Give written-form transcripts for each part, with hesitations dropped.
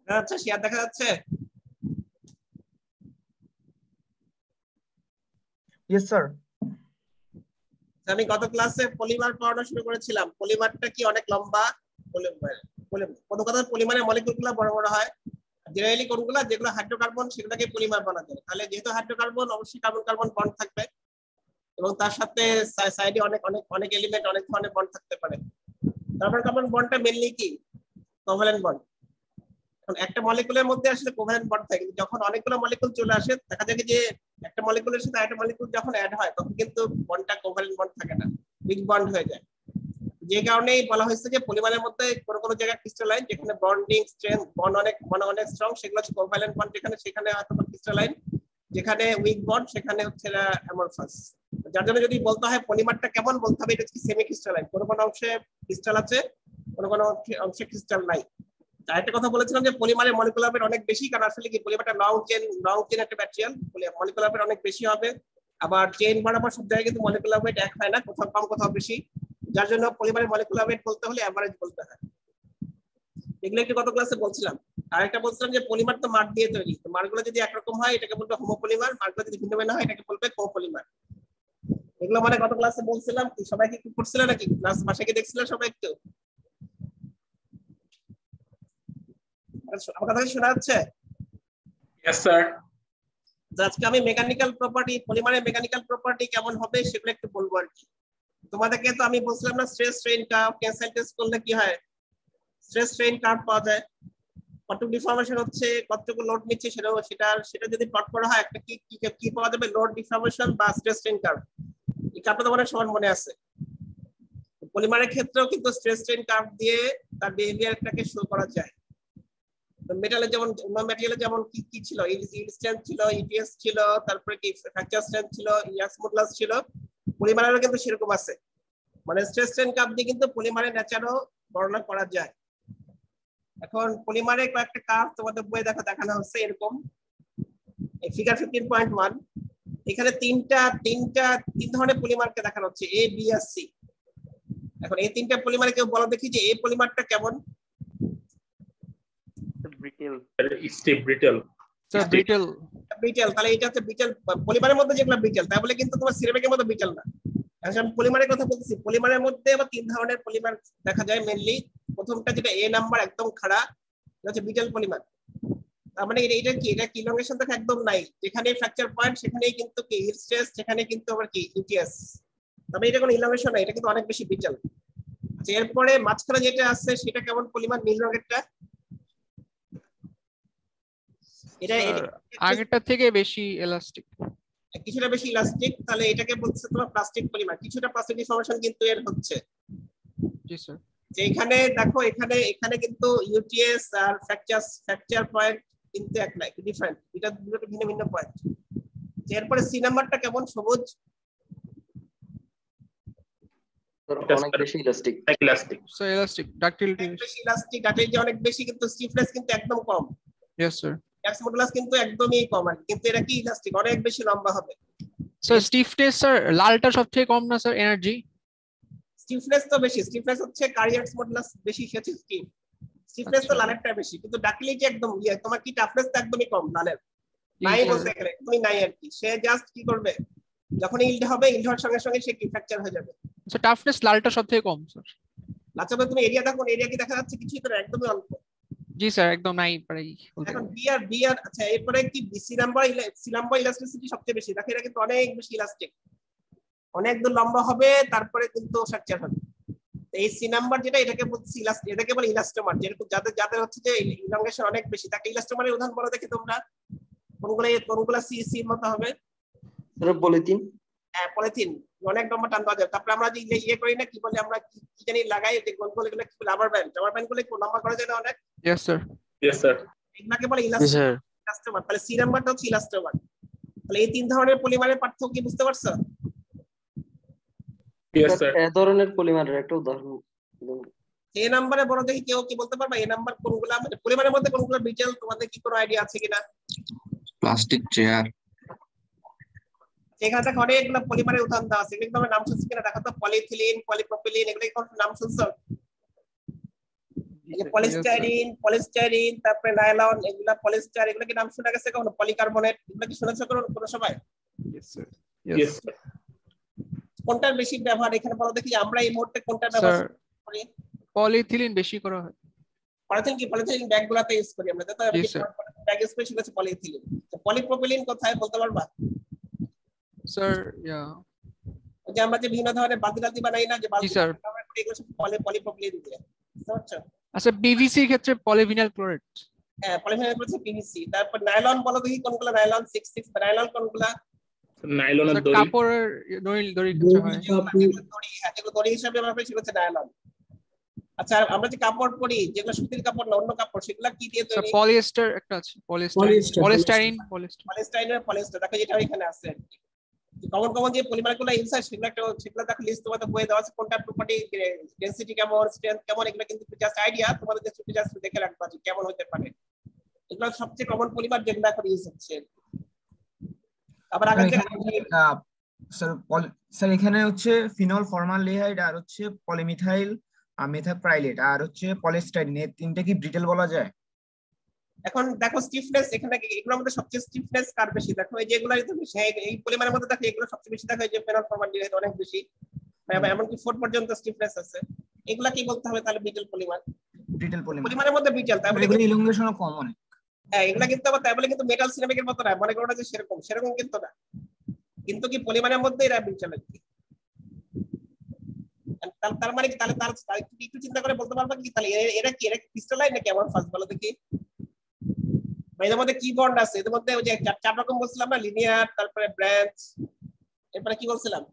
আচ্ছা, শেয়ার দেখা যাচ্ছে? Yes sir. আমি গত ক্লাসে পলিমার পড়ানো শুরু করেছিলাম। পলিমারটা কি অনেক লম্বা। কোন কথা, পলিমারের মলিকুলগুলো বড় বড় হয়। জেনারেলি কোনগুলো, যেগুলো হাইড্রোকার্বন সেগুলোকে পলিমার বলা যায়। তাহলে যেহেতু হাইড্রোকার্বন, অবশ্যই কার্বন কার্বন বন্ড থাকবে এবং তার সাথে সাইডে অনেক অনেক অনেক এলিমেন্ট, অনেক ধরনের বন্ড থাকতে পারে। কার্বন কার্বন বন্ডটা মেইনলি কি কোভ্যালেন্ট বন্ড। এখন একটা মলিকুলের মধ্যে আসলে কোভ্যালেন্ট বন্ড থাকে, যখন অনেকগুলো মলিকুল চলে আসে দেখা যায় যে একটা মলিকুলের সাথে একটা মলিকুল যখন অ্যাড হয় তখন কিন্তু বন্ডটা কোভ্যালেন্ট বন্ড থাকে না, উইক বন্ড হয়ে যায়। যে কারণেই বলা হয়েছে যে পলিমারের মধ্যে কোন কোন জায়গায় ক্রিস্টালাইন, যেখানে বন্ডিং স্ট্রেংথ বন্ড অনেক স্ট্রং, সেগুলো হচ্ছে কোভ্যালেন্ট বন্ড, যেখানে সেখানে হয়তো ক্রিস্টালাইন, যেখানে উইক বন্ড সেখানে হচ্ছে অ্যামরফাস। যার জন্য যদি বলতে হয় পলিমারটা কেমন, বলতে হবে এটা হচ্ছে সেমি ক্রিস্টালাইন, কোন কোন অংশে ক্রিস্টাল আছে, কোন কোন অংশে ক্রিস্টাল নাই। আরেকটা কথা বলেছিলাম যে পলিমারের মলিকুলার ওয়েট অনেক বেশি, কারণ আসলে কি পলিমারটা লং চেন একটা ম্যাটেরিয়াল, মলিকুলার ওয়েট অনেক বেশি হবে। আবার চেইন বরাবর সব জায়গায় কিন্তু মলিকুলার ওয়েট এক হয় না, কোথাও কম কোথাও বেশি, যার জন্য পলিমারের মলিকুলার ওয়েট বলতে হলে এভারেজ বলতে হয়। এগুলো একটু গত ক্লাসে বলছিলাম। আরেকটা বলছিলাম যে পলিমার তো মার দিয়ে তৈরি, তো মারগুলো যদি একরকম হয় এটাকে বলবে হোমোপলিমার, মারগুলো যদি ভিন্ন ভিন্ন হয় এটাকে বলবে কোপলিমার। এগুলো মানে গত ক্লাসে বলছিলাম। কি সবাই কি করছিল নাকি ক্লাস বাসায় গিয়ে দেখছিল সবাই একটু? আমার কথা কি শোনা যাচ্ছে? Yes, sir. আজকে আমি মেকানিক্যাল প্রপার্টি, পলিমারের মেকানিক্যাল প্রপার্টি কেমন হবে সেগুলো একটু বলবো আর কি। তোমাদেরকে তো আমি বলছিলাম না stress strain curve tensile test করলে কি হয়, স্ট্রেস স্ট্রেইন কার্ভ পাওয়া যায়, কতটুকু ডিফর্মেশন হচ্ছে, কতটুকু লোড নিচ্ছে, সেটা যদি প্লট করা হয় একটা কি পাওয়া যাবে, লোড ডিফর্মেশন বা স্ট্রেস স্ট্রেইন কার্ভ। এই কার্ভটা তোমাদের সবার মনে আছে। পলিমারের ক্ষেত্রেও কিন্তু স্ট্রেস স্ট্রেইন কার্ভ দিয়ে তার বিহেভিয়ারটাকে শো করা যায়। মেটালে যেমন ম্যাটেরিয়ালে যেমন কি কি ছিল, ইল্ড স্ট্রেংথ ছিল, ইটিএস ছিল, তারপরে কি ফ্র্যাকচার স্ট্রেংথ ছিল, ইয়াক্স মডুলাস ছিল, পলিমারেরও কিন্তু সেরকম আছে। মানে স্ট্রেস স্ট্রেন কার্ভ দিয়ে কিন্তু পলিমারের ন্যাচারও বর্ণনা করা যায়। এখন পলিমারের কয়েকটা কার্ভ তোমাদের বইয়ে দেখানো হচ্ছে এরকম, এই ফিগার 15.1। এখানে তিন ধরনের পলিমারকে দেখানো হচ্ছে, এ বি আর সি। এখন এই তিনটা পলিমারে কেউ বলো দেখি যে এই পলিমারটা কেমন? Brittle. Stiff, brittle. Sir, brittle. ব্রিটেল। তাহলে এটা হচ্ছে ব্রিটেল পলিমারের মধ্যে যেগুলো ব্রিটেল, তাই বলে কিন্তু তোমার সিরামিকের মতো ব্রিটেল না। আমি পলিমারের কথা বলতেছি। পলিমারের মধ্যে আবার তিন ধরনের পলিমার দেখা যায় মেইনলি। প্রথমটা যেটা এ নাম্বার একদম খাড়া, এটা হচ্ছে ব্রিটেল পলিমার। তার মানে এটা কি, এটা কি ইলংগেশন থাকে একদম নাই, যেখানে ফ্র্যাকচার পয়েন্ট সেখানেই কিন্তু কি হিল স্ট্রেস, সেখানে কিন্তু আবার কি ইউটিএস। তবে এটা কোনো ইলংগেশন নাই, এটা কিন্তু অনেক বেশি ব্রিটেল। আচ্ছা, এরপরে মাঝখানে যেটা আছে সেটা কেমন পলিমার, নীল রঙেরটা? এটা আগেরটা থেকে বেশি ইলাস্টিক, কিছুটা বেশি ইলাস্টিক। তাহলে এটাকে বলছে তোমার প্লাস্টিক পলিমার। কিছুটা প্লাস্টিক ডিফর্মেশন কিন্তু এর হচ্ছে। জি স্যার। যে এখানে দেখো, এখানে কিন্তু ইউটিএস আর ফ্র্যাকচার পয়েন্ট কিন্তু এক নাই, ডিফারেন্ট, এটা দুটো ভিন্ন ভিন্ন পয়েন্ট। এরপরে সি নাম্বারটা কেমন, সবুজ? অনেক বেশি ইলাস্টিক। স্যার ইলাস্টিক, ডাক্টিলিটি বেশি ইলাস্টিক, ডাক্টিলিটি অনেক বেশি, কিন্তু স্টিফনেস কিন্তু একদম কম। Yes sir. ইয়াক্স মডুলাস কিন্তু একদমই কম, কিন্তু এটা কি ইলাস্টিক, অনেক বেশি লম্বা হবে। স্যার স্টিফনেস স্যার লালটা সবথেকে কম না স্যার? এনার্জি স্টিফনেস তো বেশি, স্টিফনেস হচ্ছে কার্ডিয়াক্স মডুলাস বেশি, সেটা স্টিফ। স্টিফনেস তো লালেরটা বেশি, কিন্তু ডাক্টিলিটি একদম তোমার কি টাফনেস তো একদমই কম লালের, নাই বলতে গেলে তুমি নাই আর কি। সে জাস্ট কি করবে, যখন ইল্ড হবে, ইল্ড হওয়ার সঙ্গে সঙ্গে সে কি ফ্র্যাকচার হয়ে যাবে। স্যার টাফনেস লালটা সবথেকে কম স্যার। আচ্ছা তুমি এরিয়া দেখো, এরিয়া কি দেখা যাচ্ছে? কিছুই তো না, একদমই অল্প। জি স্যার একদম নাই প্রায়। এখন বি আর আচ্ছা, এরপরে কি সি নাম্বার ইলাস্টিসিটি সবচেয়ে বেশি। দেখো এটা কিন্তু অনেক বেশি ইলাস্টিক, অনেক দূর লম্বা হবে, তারপরে কিন্তু ফ্র্যাকচার হবে। এই সি নাম্বার যেটা, এটাকে বলছি ইলাস্টিক, এটাকে বলে ইলাস্টোমার। যেরকম যাদের হচ্ছে যে ইলংগেশন অনেক বেশি, তাকে ইলাস্টোমারের উদাহরণ বলো দেখি তোমরা, কোনগুলা সি মতো হবে? পলিথিন। হ্যাঁ পলিথিন, অনেক লম্বা টান দেওয়া যায়। তারপরে আমরা যে ইয়ে করি না, কি বলে আমরা কি জানি লাগাই, যে গোল গোল এগুলো কি রাবার ব্যান্ড গুলো একটু লম্বা করা যায় না অনেক? Yes sir. Yes, sir. এগুলাকে বলে ইলাস্টোমার। তাহলে সি নাম্বারটা হচ্ছে ইলাস্টোমার। তাহলে এই তিন ধরনের পলিমারের পার্থক্য কি বুঝতে পারছো? Yes, sir. এই ধরনের পলিমারের একটা উদাহরণ। এ নাম্বারে বড় দেখি কেউ কি বলতে পারবা, এ নাম্বার কোনগুলা, মানে পলিমারের মধ্যে কোনগুলো ব্রিটেল, তোমাদের কি কোনো আইডিয়া আছে কিনা? Plastic chair. এখানে দেখো অনেকগুলো পলিমারের উদাহরণ দেওয়া আছে, এগুলো তোমার নাম শুনছো কিনা দেখো তো। পলিথিলিন, পলিপ্রপিলিন, এগুলো কোন নাম শুনছো? এই যে পলিস্টাইরিন তারপরে নাইলন, এগুলা পলিস্টার, এগুলা কি নাম শোনা গেছে কখনো? পলিকার্বনেট, এগুলা কি শুনেছো কোনো সময়? Yes, sir. Yes, sir. কোনটার বেশি ব্যবহার এখানে বলো দেখি, আমরা এই মুহূর্তে কোনটা ব্যবহার Sir, করি? পলিথিলিন বেশি করা হয়। পলিথিন ব্যাগ গুলাতে ইউজ করি আমরা, তাই তো? Yes, sir. ব্যাগ ইউজ করি, সেটা হচ্ছে পলিথিলিন। তো পলিপ্রোপিলিন কোথায় বলতে পারবা? Sir, yeah. ওই যে আমরা যে বিভিন্ন ধরনের বালতি বানাই না, যে বালতি, sir. এগুলো সব পলিপ্রোপিলিন দিয়ে, বুঝতে পারছো? আচ্ছা, পিভিসি এর ক্ষেত্রে পলিভিনাইল ক্লোরাইড। হ্যাঁ, পলিভিনাইল হচ্ছে পিভিসি। তারপর নাইলন বলো দেখি কোনগুলো? নাইলন 66, নাইলন কোনগুলো? Nylon Sir, and dori. কাপড়ের দড়ি ক্ষেত্রে হয়। দড়ি, হ্যাঁ, যেগুলো দড়ি হিসাবে ব্যবহার করি সেগুলো হচ্ছে নাইলন। আচ্ছা, আর আমরা যে কাপড় পরি, যেগুলো সুতির কাপড় না, অন্য কাপড়, সেগুলো কি দিয়ে স্যার তৈরি? পলিয়েস্টার একটা আছে, পলিস্টাইরিন। পলিস্টার, দেখো যেটা এখানে আছে। কমন যে পলিমারগুলো ইউজ হয় সেগুলো দেখো লিস্ট তোমাদের বইয়ে দেওয়া আছে, কোনটা প্রপার্টি, ডেনসিটি কেমন, স্ট্রেংথ কেমন, এগুলো কিন্তু জাস্ট আইডিয়া, তোমাদের জাস্ট দেখে রাখবা যে কেমন হতে পারে। এগুলো সবচেয়ে কমন পলিমার যেগুলো এখন ইউজ হচ্ছে। আবার আগে স্যার এখানে হচ্ছে ফিনল ফর্মালডিহাইড আর হচ্ছে পলিমিথাইল মেথাপ্রাইলেট আর হচ্ছে পলিস্টাইরিন, এই তিনটা কি ব্রিটেল বলা যায়? এখন দেখো স্টিফনেস, এখানে এগুলোর মধ্যে সবচেয়ে স্টিফনেস কার বেশি? দেখো এই যেগুলো বেশি, এই পলিমারের মধ্যে দেখো এগুলো সবচেয়ে বেশি, দেখো এই যে ফেনল ফর্মালডিহাইড অনেক বেশি, এমনকি 4 পর্যন্ত স্টিফনেস আছে। এগুলা কি বলতে হবে তাহলে? ব্রিটেল পলিমার। ব্রিটেল পলিমারের মধ্যে ব্রিটেল, তারপরে এগুলো ইলংগেশনও কম অনেক। হ্যাঁ, এগুলা কিন্তু আবার তাই বলে কিন্তু মেটাল সিরামিকের মতো না, মনে করো না যে সেরকম কিন্তু না, কিন্তু কি পলিমারের মধ্যে এরা ব্রিটেল আর কি। তার মানে কি তাহলে তার একটু চিন্তা করে বলতে পারবা কি তাহলে এরা ক্রিস্টালাইন নাকি এমন ফাস্ট? বলো দেখি। এদের মধ্যে কি বন্ড আছে? এদের মধ্যে ওই যে 4 রকম বলছিলাম না, লিনিয়ার, তারপরে ব্রাঞ্চ, এরপরে কি বলছিলাম?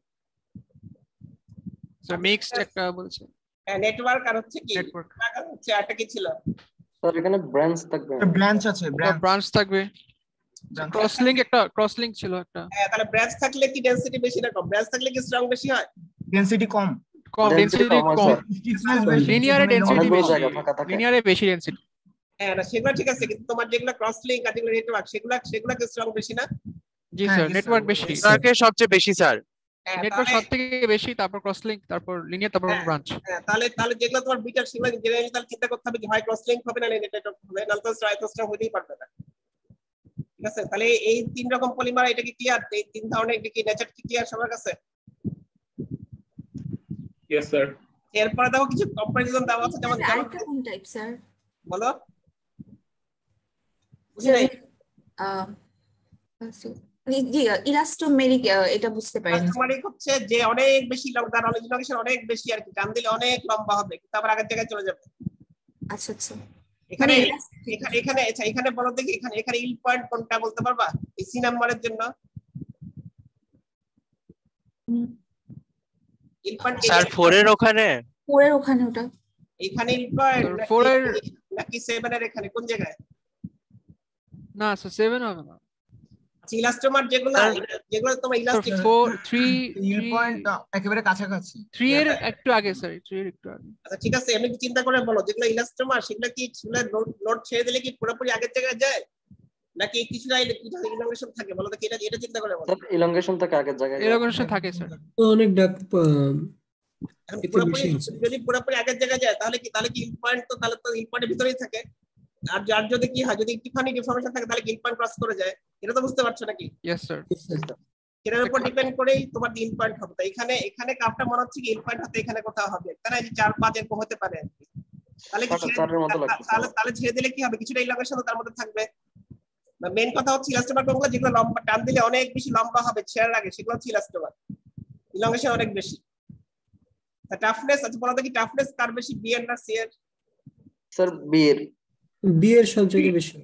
স্যার মিক্সড একটা বলছে। হ্যাঁ, নেটওয়ার্ক আর হচ্ছে কি নেটওয়ার্ক। হচ্ছে আরেকটা কি ছিল? স্যার এখানে ব্রাঞ্চ থাকবে। ব্রাঞ্চ আছে, ব্রাঞ্চ থাকবে। ক্রসলিংক ছিল একটা। হ্যাঁ, তাহলে ব্রাঞ্চ থাকলে কি ডেনসিটি বেশি না কম? ব্রাঞ্চ থাকলে কি স্ট্রং বেশি হয়? ডেনসিটি কম। ডেনসিটি কম। লিনিয়ারে ডেনসিটি অনেকগুলো বেশি। জায়গা ফাঁকা থাকে। লিনিয়ারে বেশি ডেনসিটি। হ্যাঁ, না সেগুলো ঠিক আছে, কিন্তু তোমার যেগুলো ক্রসলিংক আর যেগুলো নেটওয়ার্ক, সেগুলো কি স্ট্রং বেশি না? জি হ্যাঁ, স্যার, জি, নেটওয়ার্ক স্যার। বেশি। নেটওয়ার্কে সবচেয়ে বেশি স্যার। হ্যাঁ, নেটওয়ার্ক তাহলে সবথেকে বেশি, তারপর ক্রসলিংক, তারপর লিনিয়ার, তারপর হ্যাঁ, ব্রাঞ্চ। হ্যাঁ, তাহলে যেগুলো তোমার বিটার, সেগুলো জেনারেলি তাহলে চিন্তা করতে হবে যে হয় ক্রসলিংক হবে না নেটওয়ার্ক হবে, নাহলে তো স্ট্রং হতেই পারবে না। ঠিক আছে, তাহলে এই 3 রকম পলিমার, এটা কি ক্লিয়ার? এই 3 ধরনের কি নেচার কি ক্লিয়ার সবার কাছে? Yes, sir. এরপরে দেখো কিছু কম্পারিজন দেওয়া আছে, যেমন আরেকটা কোন টাইপ স্যার? বলো, বুঝি নাই। জি, ইলাস্টোমেরিক, এটা বুঝতে পারিনি। ইলাস্টোমেরিক হচ্ছে যে অনেক বেশি লম্বা, ইলাস্টোমেরিক অনেক বেশি আর কি, টান দিলে অনেক লম্বা হবে, কিন্তু আবার আগের জায়গায় চলে যাবে। আচ্ছা আচ্ছা, এখানে মানে এখানে বলো দেখি, এখানে ইল পয়েন্ট কোনটা বলতে পারবা এই সি নাম্বারের জন্য? ইল পয়েন্ট স্যার 4 এর ওখানে। 4 এর ওখানে ওটা। এখানে ইল পয়েন্ট 4 এর নাকি 7 এর এখানে কোন জায়গায়? না স্যার 7 হবে না। আচ্ছা, ইলাস্টোমার যেগুলো তোমার ইলাস্টিক 3 ইল পয়েন্ট একেবারে কাছাকাছি। 3 এর একটু আগে স্যার, 3 এর একটু আগে। আচ্ছা ঠিক আছে, এমনি চিন্তা করে বলো যেগুলো ইলাস্টোমার সেগুলো কি লোড ছেড়ে দিলে কি পুরোপুরি আগের জায়গায় যায় নাকি কিছুটা ইলাংগেশন থাকে? বলো দেখি, এটা চিন্তা করে বলো। স্যার ইলংগেশন থাকে আগের জায়গায়। এরকম থাকে স্যার। অনেক ডাক যদি পুরোপুরি আগের জায়গায় যায় তাহলে কি ইল পয়েন্ট, তো তাহলে তো ইল পয়েন্টের ভিতরেই থাকে। আর যার যদি কি হয়, যদি একটুখানি ডিফরমেশন থাকে তাহলে ইল পয়েন্ট ক্রস করে যায়, এটা তো বুঝতে পারছো নাকি? Yes sir. এটার উপর ডিপেন্ড করেই তোমার ইল পয়েন্ট হবে। তো এখানে কাপটা মনে হচ্ছে কি ইল পয়েন্ট হতে এখানে কোথাও হবে, তাহলে 4-5 এরকম হতে পারে আর কি। তাহলে কি তাহলে ছেড়ে দিলে কি হবে? কিছুটা ইলাংগেশন তার মধ্যে থাকবে। মেইন কথা হচ্ছে ইলাস্টোমার কোনগুলো যেগুলো লম্বা, টান দিলে অনেক বেশি লম্বা হবে ছেড়ার আগে, সেগুলো হচ্ছে ইলাস্টোমার, ইলাংগেশন অনেক বেশি। টাফনেস, আচ্ছা বলো দেখি টাফনেস কার বেশি, বি এর না সি এর? স্যার বি এর সবচেয়ে বেশি।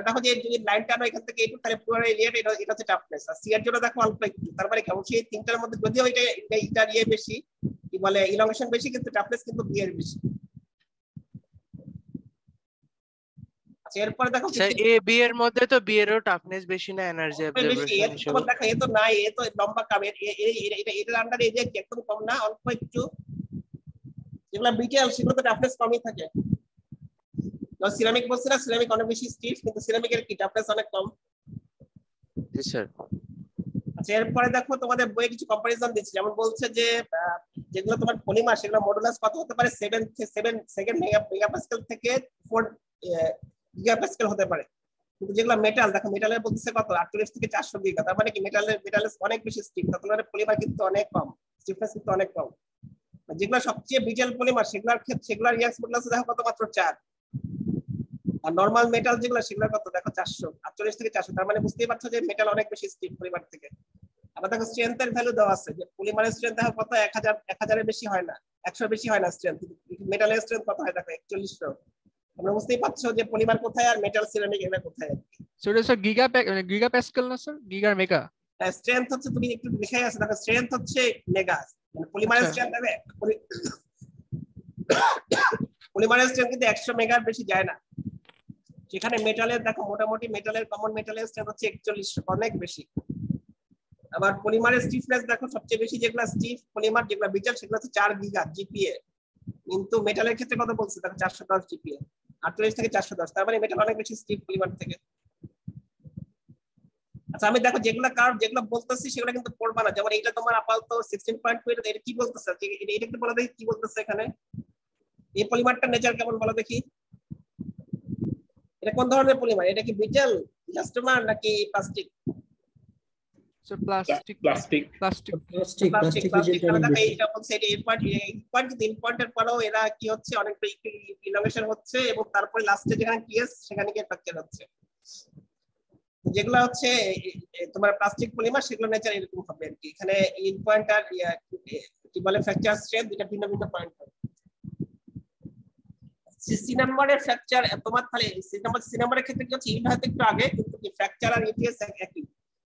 দেখো যে যদি লাইন টানো এখান থেকে এইটুকু, তাহলে পুরো এরিয়াটা এটা হচ্ছে টাফনেস। আর সি এর জন্য দেখো অল্প একটু, তার মানে কেমন সেই তিনটার মধ্যে যদিও এটা ইয়ে বেশি, কি বলে ইলাংগেশন বেশি, কিন্তু টাফনেস কিন্তু বি এর বেশি। আচ্ছা এরপরে দেখো স্যার এ বি এর মধ্যে তো বি এরও টাফনেস বেশি না এনার্জি অ্যাবজর্পশন হিসেবে। দেখো এ তো নাই, এ তো লম্বা কাম, এটার আন্ডারে এই যে একদম কম না, অল্প একটু। যেগুলো বিটেল সেগুলো তো টাফনেস কমই থাকে। সিরামিক বলছি না, সিরামিক অনেক বেশি স্টিফ, কিন্তু সিরামিকের কি টাফনেস অনেক কম। জি স্যার। আচ্ছা এরপরে দেখো তোমাদের বইয়ে কিছু কম্পারিজন দিচ্ছে, যেমন বলছে যে যেগুলো তোমার পলিমার সেগুলো মডুলাস কত হতে পারে 7 মেগাপাস্কেল থেকে 4 গিগাপাস্কেল হতে পারে। কিন্তু যেগুলো মেটাল দেখো মেটালের বলছে কত 48 থেকে 400 গিগা, তার মানে কি মেটালের অনেক বেশি স্টিফ, তার পলিমার কিন্তু অনেক কম, স্টিফনেস কিন্তু অনেক কম। যেগুলো সবচেয়ে ব্রিটেল পলিমার সেগুলোর ক্ষেত্রে সেগুলোর রিঅ্যাক্স মডুলাস দেখো কত মাত্র 4, আর নরমাল মেটাল যেগুলো সেগুলো কত দেখো 400, 48 থেকে 400, তার মানে বুঝতেই পারছো যে মেটাল অনেক বেশি স্টিফ পলিমার থেকে। আবার দেখো স্ট্রেংথের ভ্যালু দেওয়া আছে যে পলিমারের স্ট্রেংথ দেখো কত 1000 এর বেশি হয় না, 100 এর বেশি হয় না স্ট্রেংথ, মেটালের স্ট্রেংথ কত হয় দেখো 4100। তোমরা বুঝতেই পারছো যে পলিমার কোথায় আর মেটাল সিরামিক এগুলো কোথায়। সো এটা স্যার গিগা প্যাসকেল না স্যার, গিগা আর মেগা? স্ট্রেংথ হচ্ছে তুমি একটু লিখাই আছে দেখো, স্ট্রেংথ হচ্ছে মেগা, মানে পলিমারের স্ট্রেংথ হবে পলিমারের স্ট্রেংথ কিন্তু 100 মেগার বেশি যায় না, সেখানে মেটালের দেখো মোটামুটি মেটালের কমন মেটালের স্ট্রেংথ হচ্ছে 4100, অনেক বেশি। আবার পলিমারের স্টিফনেস দেখো সবচেয়ে বেশি যেগুলো স্টিফ পলিমার যেগুলো ব্রিটেল সেগুলো হচ্ছে 4 গিগা জিপিএ, কিন্তু মেটালের ক্ষেত্রে কত বলছে দেখো 410 জিপিএ, 48 থেকে 410, তার মানে মেটাল অনেক বেশি স্টিফ পলিমার থেকে। আচ্ছা আমি দেখো যেগুলো কার্ভ যেগুলো বলতেছি সেগুলো কিন্তু পড়বা না, যেমন এটা তোমার আপাতত 16.2, এটা কি বলতেছে এটা একটু বলে দেখি কি বলতেছে এখানে, এই পলিমারটার নেচার কেমন বলো দেখি, এটা কোন ধরনের পলিমার, এটা কি ব্রিটেল ইলাস্টোমার নাকি plastic? Sir plastic plastic. Plastic plastic এটা বলছে এটা 8 পরেও এরা কি হচ্ছে অনেকটা ইনোভেশন হচ্ছে এবং তারপরে লাস্টে যেখানে টিএস সেখানে গিয়ে ফ্র্যাকচার হচ্ছে। যেগুলো হচ্ছে তোমার প্লাস্টিক পলিমার সেগুলো নেচার এরকম হবে আর কি, এখানে 8 পয়েন্ট আর কি বলে ফ্র্যাকচার স্ট্রেংথ দুটো ভিন্ন ভিন্ন পয়েন্ট হবে। সি নাম্বারের ফ্র্যাকচার তোমার তাহলে সি নাম্বারের ক্ষেত্রে কি হচ্ছে ইট হয়তো একটু আগে, কিন্তু কি ফ্র্যাকচার আর ইটিএস একই,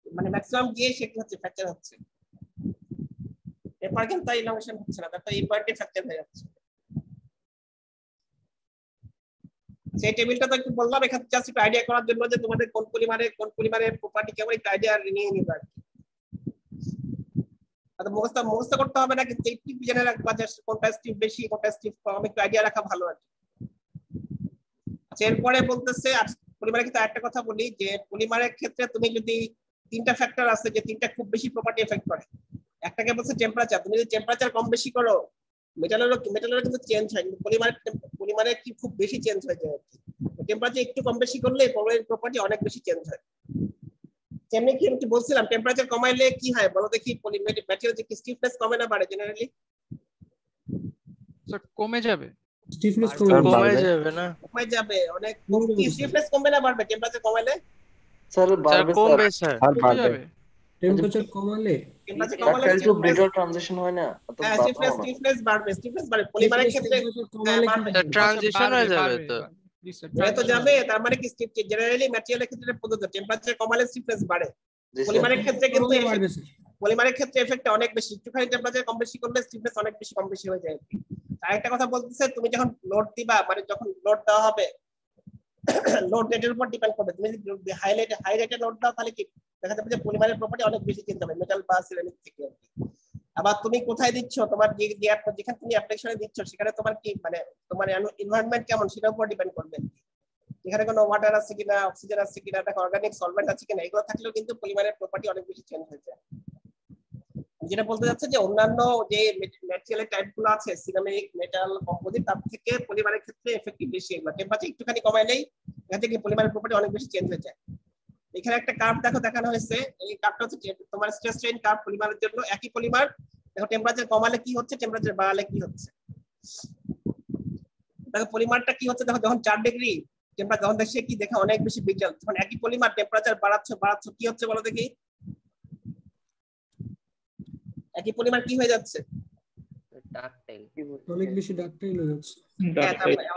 মানে ম্যাক্সিমাম গিয়ে সেটা হচ্ছে ফ্র্যাকচার হচ্ছে, এরপর কিন্তু ইনোভেশন হচ্ছে না, তারপর এই পয়েন্টে ফ্র্যাকচার হয়ে যাচ্ছে। সেই টেবিলটা তো একটু বললাম এখানে জাস্ট একটু আইডিয়া করার জন্য যে তোমাদের কোন পলিমারের প্রপার্টি কেমন একটু আইডিয়া নিয়ে নিবে আর কি। আচ্ছা মুখস্থ করতে হবে না, কিন্তু একটু জেনে রাখবা যে কোনটা স্টিফ বেশি কোনটা স্টিফ কম, একটু আইডিয়া রাখা ভালো আর কি। আচ্ছা এরপরে বলতেছে পলিমারের ক্ষেত্রে একটা কথা বলি যে পলিমারের ক্ষেত্রে তুমি যদি 3টা ফ্যাক্টর আছে যে 3টা খুব বেশি প্রপার্টি এফেক্ট করে, একটাকে বলছে টেম্পারেচার, তুমি যদি টেম্পারেচার কম বেশি করো মেটালেরও কিন্তু চেঞ্জ হয়, কিন্তু পলিমারের কি খুব বেশি চেঞ্জ হয়ে যায়, টেম্পারেচার একটু কম বেশি করলে পলিমারের প্রপার্টি অনেক বেশি চেঞ্জ হয়। তেমনি কি আমি বলছিলাম টেম্পারেচার কমাইলে কি হয় বলো দেখি, ম্যাটেরিয়াল যে স্টিফনেস কমে না বাড়ে জেনারেলি? স্যার কমে যাবে, স্টিফনেস কমে যাবে না কমে যাবে অনেক, স্টিফনেস কমবে না বাড়বে টেম্পারেচার কমাইলে? স্যার স্যার বাড়বে কমবে স্যার কমে যাবে। টেম্পারেচার কমালে টেম্পারেচার কমালে একটু ব্রিটল ট্রানজিশন হয় না তো স্টিফনেস বাড়বে পলিমারের ক্ষেত্রে ট্রানজিশন হয়ে যাবে তো হয়ে তো যাবে, তার মানে কি জেনারেলি ম্যাটেরিয়ালের ক্ষেত্রে পদ্ধতি টেম্পারেচার কমালে স্টিফনেস বাড়ে, পলিমারের ক্ষেত্রে কিন্তু পলিমারের ক্ষেত্রে এফেক্টটা অনেক বেশি, একটুখানি টেম্পারেচার কম বেশি করলে স্টিফনেস অনেক বেশি কম বেশি হয়ে যায়। আরেকটা কথা বলতেছে তুমি যখন লোড দিবা, মানে যখন লোড দেওয়া হবে লোড রেটের উপর ডিপেন্ড করবে, তুমি যদি হাই রেটে লোড দাও তাহলে কি দেখা যাবে যে পলিমারের প্রপার্টি অনেক বেশি চেঞ্জ হবে মেটাল বা সিরামিক থেকে। আবার তুমি কোথায় দিচ্ছ, তোমার যেখানে তুমি অ্যাপ্লিকেশনে দিচ্ছ সেখানে তোমার কি মানে তোমার এনভায়রনমেন্ট কেমন সেটার উপর ডিপেন্ড করবে, এখানে কোনো ওয়াটার আছে কিনা অক্সিজেন আছে কিনা দেখো অর্গানিক সলভেন্ট আছে কিনা, এগুলো থাকলেও কিন্তু পলিমারের প্রপার্টি অনেক বেশি চেঞ্জ হয়ে যায়। যেটা বলতে যাচ্ছে যে অন্যান্য যে ম্যাটেরিয়ালের টাইপগুলো আছে সিরামিক মেটাল কম্পোজিট তার থেকে পলিমারের ক্ষেত্রে এফেক্টিভ বেশি, এগুলো টেম্পারেচার একটুখানি কমাইলেই এখান থেকে পলিমারের প্রপার্টি অনেক বেশি চেঞ্জ হয়ে যায়। এখানে একটা কার্ভ দেখো দেখানো হয়েছে, এই কার্ভটা হচ্ছে তোমার স্ট্রেস স্ট্রেইন কার্ভ পলিমারের জন্য, একই পলিমার দেখো টেম্পারেচার কমালে কি হচ্ছে টেম্পারেচার বাড়ালে কি হচ্ছে। দেখো পলিমারটা কি হচ্ছে দেখো যখন 4 ডিগ্রি টেম্পারেচার যখন দেখছে কি দেখা অনেক বেশি ব্রিটেল, তখন একই পলিমার টেম্পারেচার বাড়াচ্ছ কি হচ্ছে বলো দেখি, একই পলিমার কি হয়ে যাচ্ছে অনেক বেশি ডাক্তাইল হয়ে যাচ্ছে।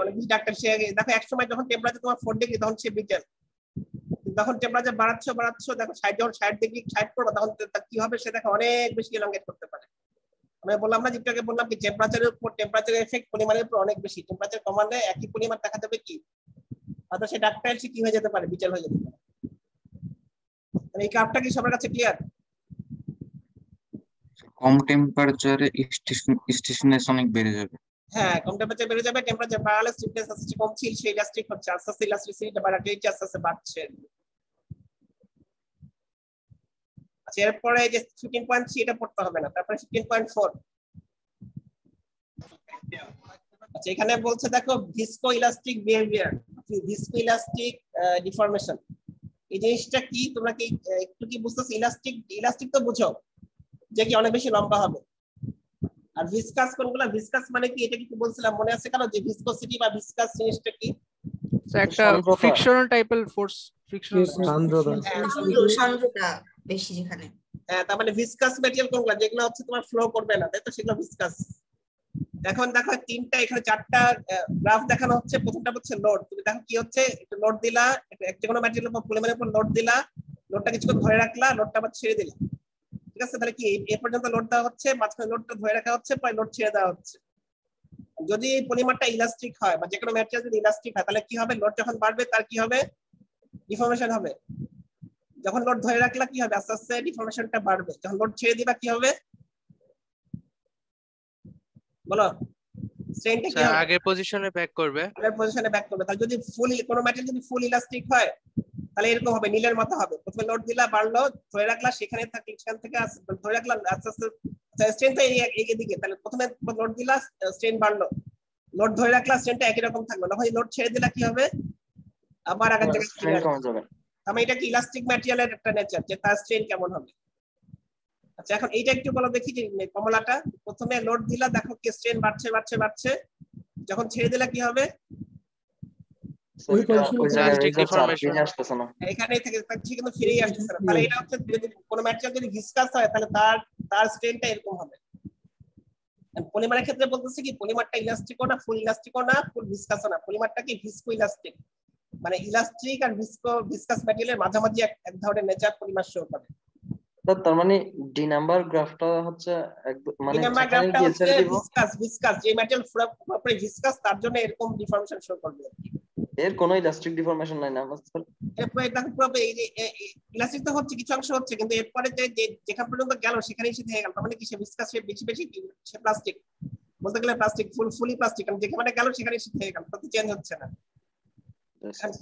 অনেক বেশি ডাক্তার সে দেখো এক সময় যখন টেম্পারেচার তোমার 4 ডিগ্রি তখন সে ব্রিটেল, যখন টেম্পারেচার বাড়াচ্ছ দেখো 60 ডিগ্রি 60 করবে তখন কি হবে সে দেখো অনেক বেশি এলংগেট করতে পারে। আমি বললাম না যেটাকে বললাম কি টেম্পারেচারের উপর টেম্পারেচারের এফেক্ট পলিমারের উপর অনেক বেশি, টেম্পারেচার কমালে একই পলিমার দেখা যাবে কি অথবা সে ডাক্তার সে কি হয়ে যেতে পারে ব্রিটেল হয়ে যেতে পারে। এই কার্ভটা কি সবার কাছে ক্লিয়ার? কম টেম্পারেচারে স্টিফনেস অনেক বেড়ে যাবে। হ্যাঁ কম টেম্পারেচার বেড়ে যাবে, টেম্পারেচার বাড়ালে স্টিফনেস আস্তে কমছে, সেই ইলাস্টিক হচ্ছে আস্তে আস্তে ইলাস্টিসিটিটা বাড়াতে আস্তে আস্তে বাড়ছে। আচ্ছা এরপরে যে 15.3 এটা পড়তে হবে না, তারপরে 15.4। আচ্ছা এখানে বলছে দেখো viscose elastic behaviour, viscose elastic deformation. এই জিনিসটা কি তোমরা কি একটু কি বুঝতেছো? ইলাস্টিক, ইলাস্টিক তো বুঝো যে কি অনেক বেশি লম্বা হবে। আর ভিসকাস কোনগুলা? ভিসকাস মানে কি এটা কি বলছিলাম মনে আছে কারো যে ভিসকোসিটি বা ভিসকাস জিনিসটা কি? একটা সান্দ্রতা। ফ্রিকশনাল টাইপের ফোর্স, ফ্রিকশনাল সান্দ্রতা বেশি যেখানে। হ্যাঁ তার মানে ভিসকাস ম্যাটেরিয়াল কোনগুলা যেগুলো হচ্ছে তোমার ফ্লো করবে না, তাই তো সেগুলো ভিসকাস। এখন দেখো তিনটা এখানে চারটা গ্রাফ দেখানো হচ্ছে। প্রথমটা হচ্ছে লোড। তুমি দেখো কি হচ্ছে, একটা লোড দিলা, একটা কোনো ম্যাটেরিয়াল উপর পলিমারের উপর লোড দিলা, লোডটা কিছুক্ষণ ধরে রাখলা, লোডটা আবার ছেড়ে দিলা, ঠিক আছে? তাহলে কি এই পর্যন্ত লোড দেওয়া হচ্ছে, মাঝখানে লোডটা ধরে রাখা হচ্ছে, পরে লোড ছেড়ে দেওয়া হচ্ছে। যদি এই পলিমারটা ইলাস্টিক হয় বা যে কোনো ম্যাটেরিয়াল যদি ইলাস্টিক হয় তাহলে কি হবে? লোড যখন বাড়বে তার কি হবে? ডিফর্মেশন হবে। যখন লোড ধরে রাখলা কি হবে? আস্তে আস্তে ডিফর্মেশনটা বাড়বে। যখন লোড ছেড়ে দিবা কি হবে বলো? স্ট্রেনটা কি হবে? আগের পজিশনে ব্যাক করবে। আগের পজিশনে ব্যাক করবে। তাহলে যদি ফুল কোনো ম্যাটেরিয়াল যদি ফুল ইলাস্টিক হয় তাহলে এরকম হবে, নীলের মতো হবে। প্রথমে লোড দিলা, বাড়লো, ধরে রাখলা, সেখানে থাকি, সেখান থেকে ধরে রাখলা, আস্তে আস্তে স্ট্রেনটা এই দিকে। তাহলে প্রথমে লোড দিলা, স্ট্রেন বাড়লো, লোড ধরে রাখলা, স্ট্রেনটা একই রকম থাকলো। যখন লোড ছেড়ে দিলা কি হবে? আবার আগের জায়গায় ফিরে আসবে। তাহলে এটা কি ইলাস্টিক ম্যাটেরিয়ালের একটা নেচার যে তার স্ট্রেন কেমন হবে। আচ্ছা এখন এইটা একটু বলো দেখি যে কমলাটা। প্রথমে লোড দিলা, দেখো কি স্ট্রেন বাড়ছে বাড়ছে বাড়ছে, যখন ছেড়ে দিলা কি হবে? এখানেই থেকে কিন্তু ফিরেই আসতেছে না। তাহলে এটা হচ্ছে যদি কোনো ম্যাটেরিয়াল যদি ভিসকাস হয় তাহলে তার স্ট্রেনটা এরকম হবে। পলিমারের ক্ষেত্রে বলতেছে কি পলিমারটা ইলাস্টিকও না, ফুল ইলাস্টিকও না, ফুল ভিসকাসও না। পলিমারটা কি ভিসকো ইলাস্টিক, মানে ইলাস্টিক আর ভিসকাস ম্যাটেরিয়ালের মাঝামাঝি এক ধরনের নেচার পলিমার শো করে। তার মানে ডি নাম্বার গ্রাফটা হচ্ছে মানে ডি নাম্বার গ্রাফটা হচ্ছে ভিসকাস যে ম্যাটেরিয়াল পুরোপুরি ভিসকাস তার জন্য এরকম ডিফর্মেশন শো করবে। এর কোনো ইলাস্টিক ডিফর্মেশন নাই না? এরপরে দেখো পুরো ইলাস্টিক তো হচ্ছে, কিছু অংশ হচ্ছে, কিন্তু এরপরে যেখান পর্যন্ত গেল সেখানেই সে থেকে গেল। তার মানে কি সে ভিসকাস, সে বেশি বেশি সে প্লাস্টিক, বলতে গেলে প্লাস্টিক, ফুলি প্লাস্টিক, কারণ যেখানে গেল সেখানেই সে থেকে গেল, তাতে চেঞ্জ হচ্ছে না।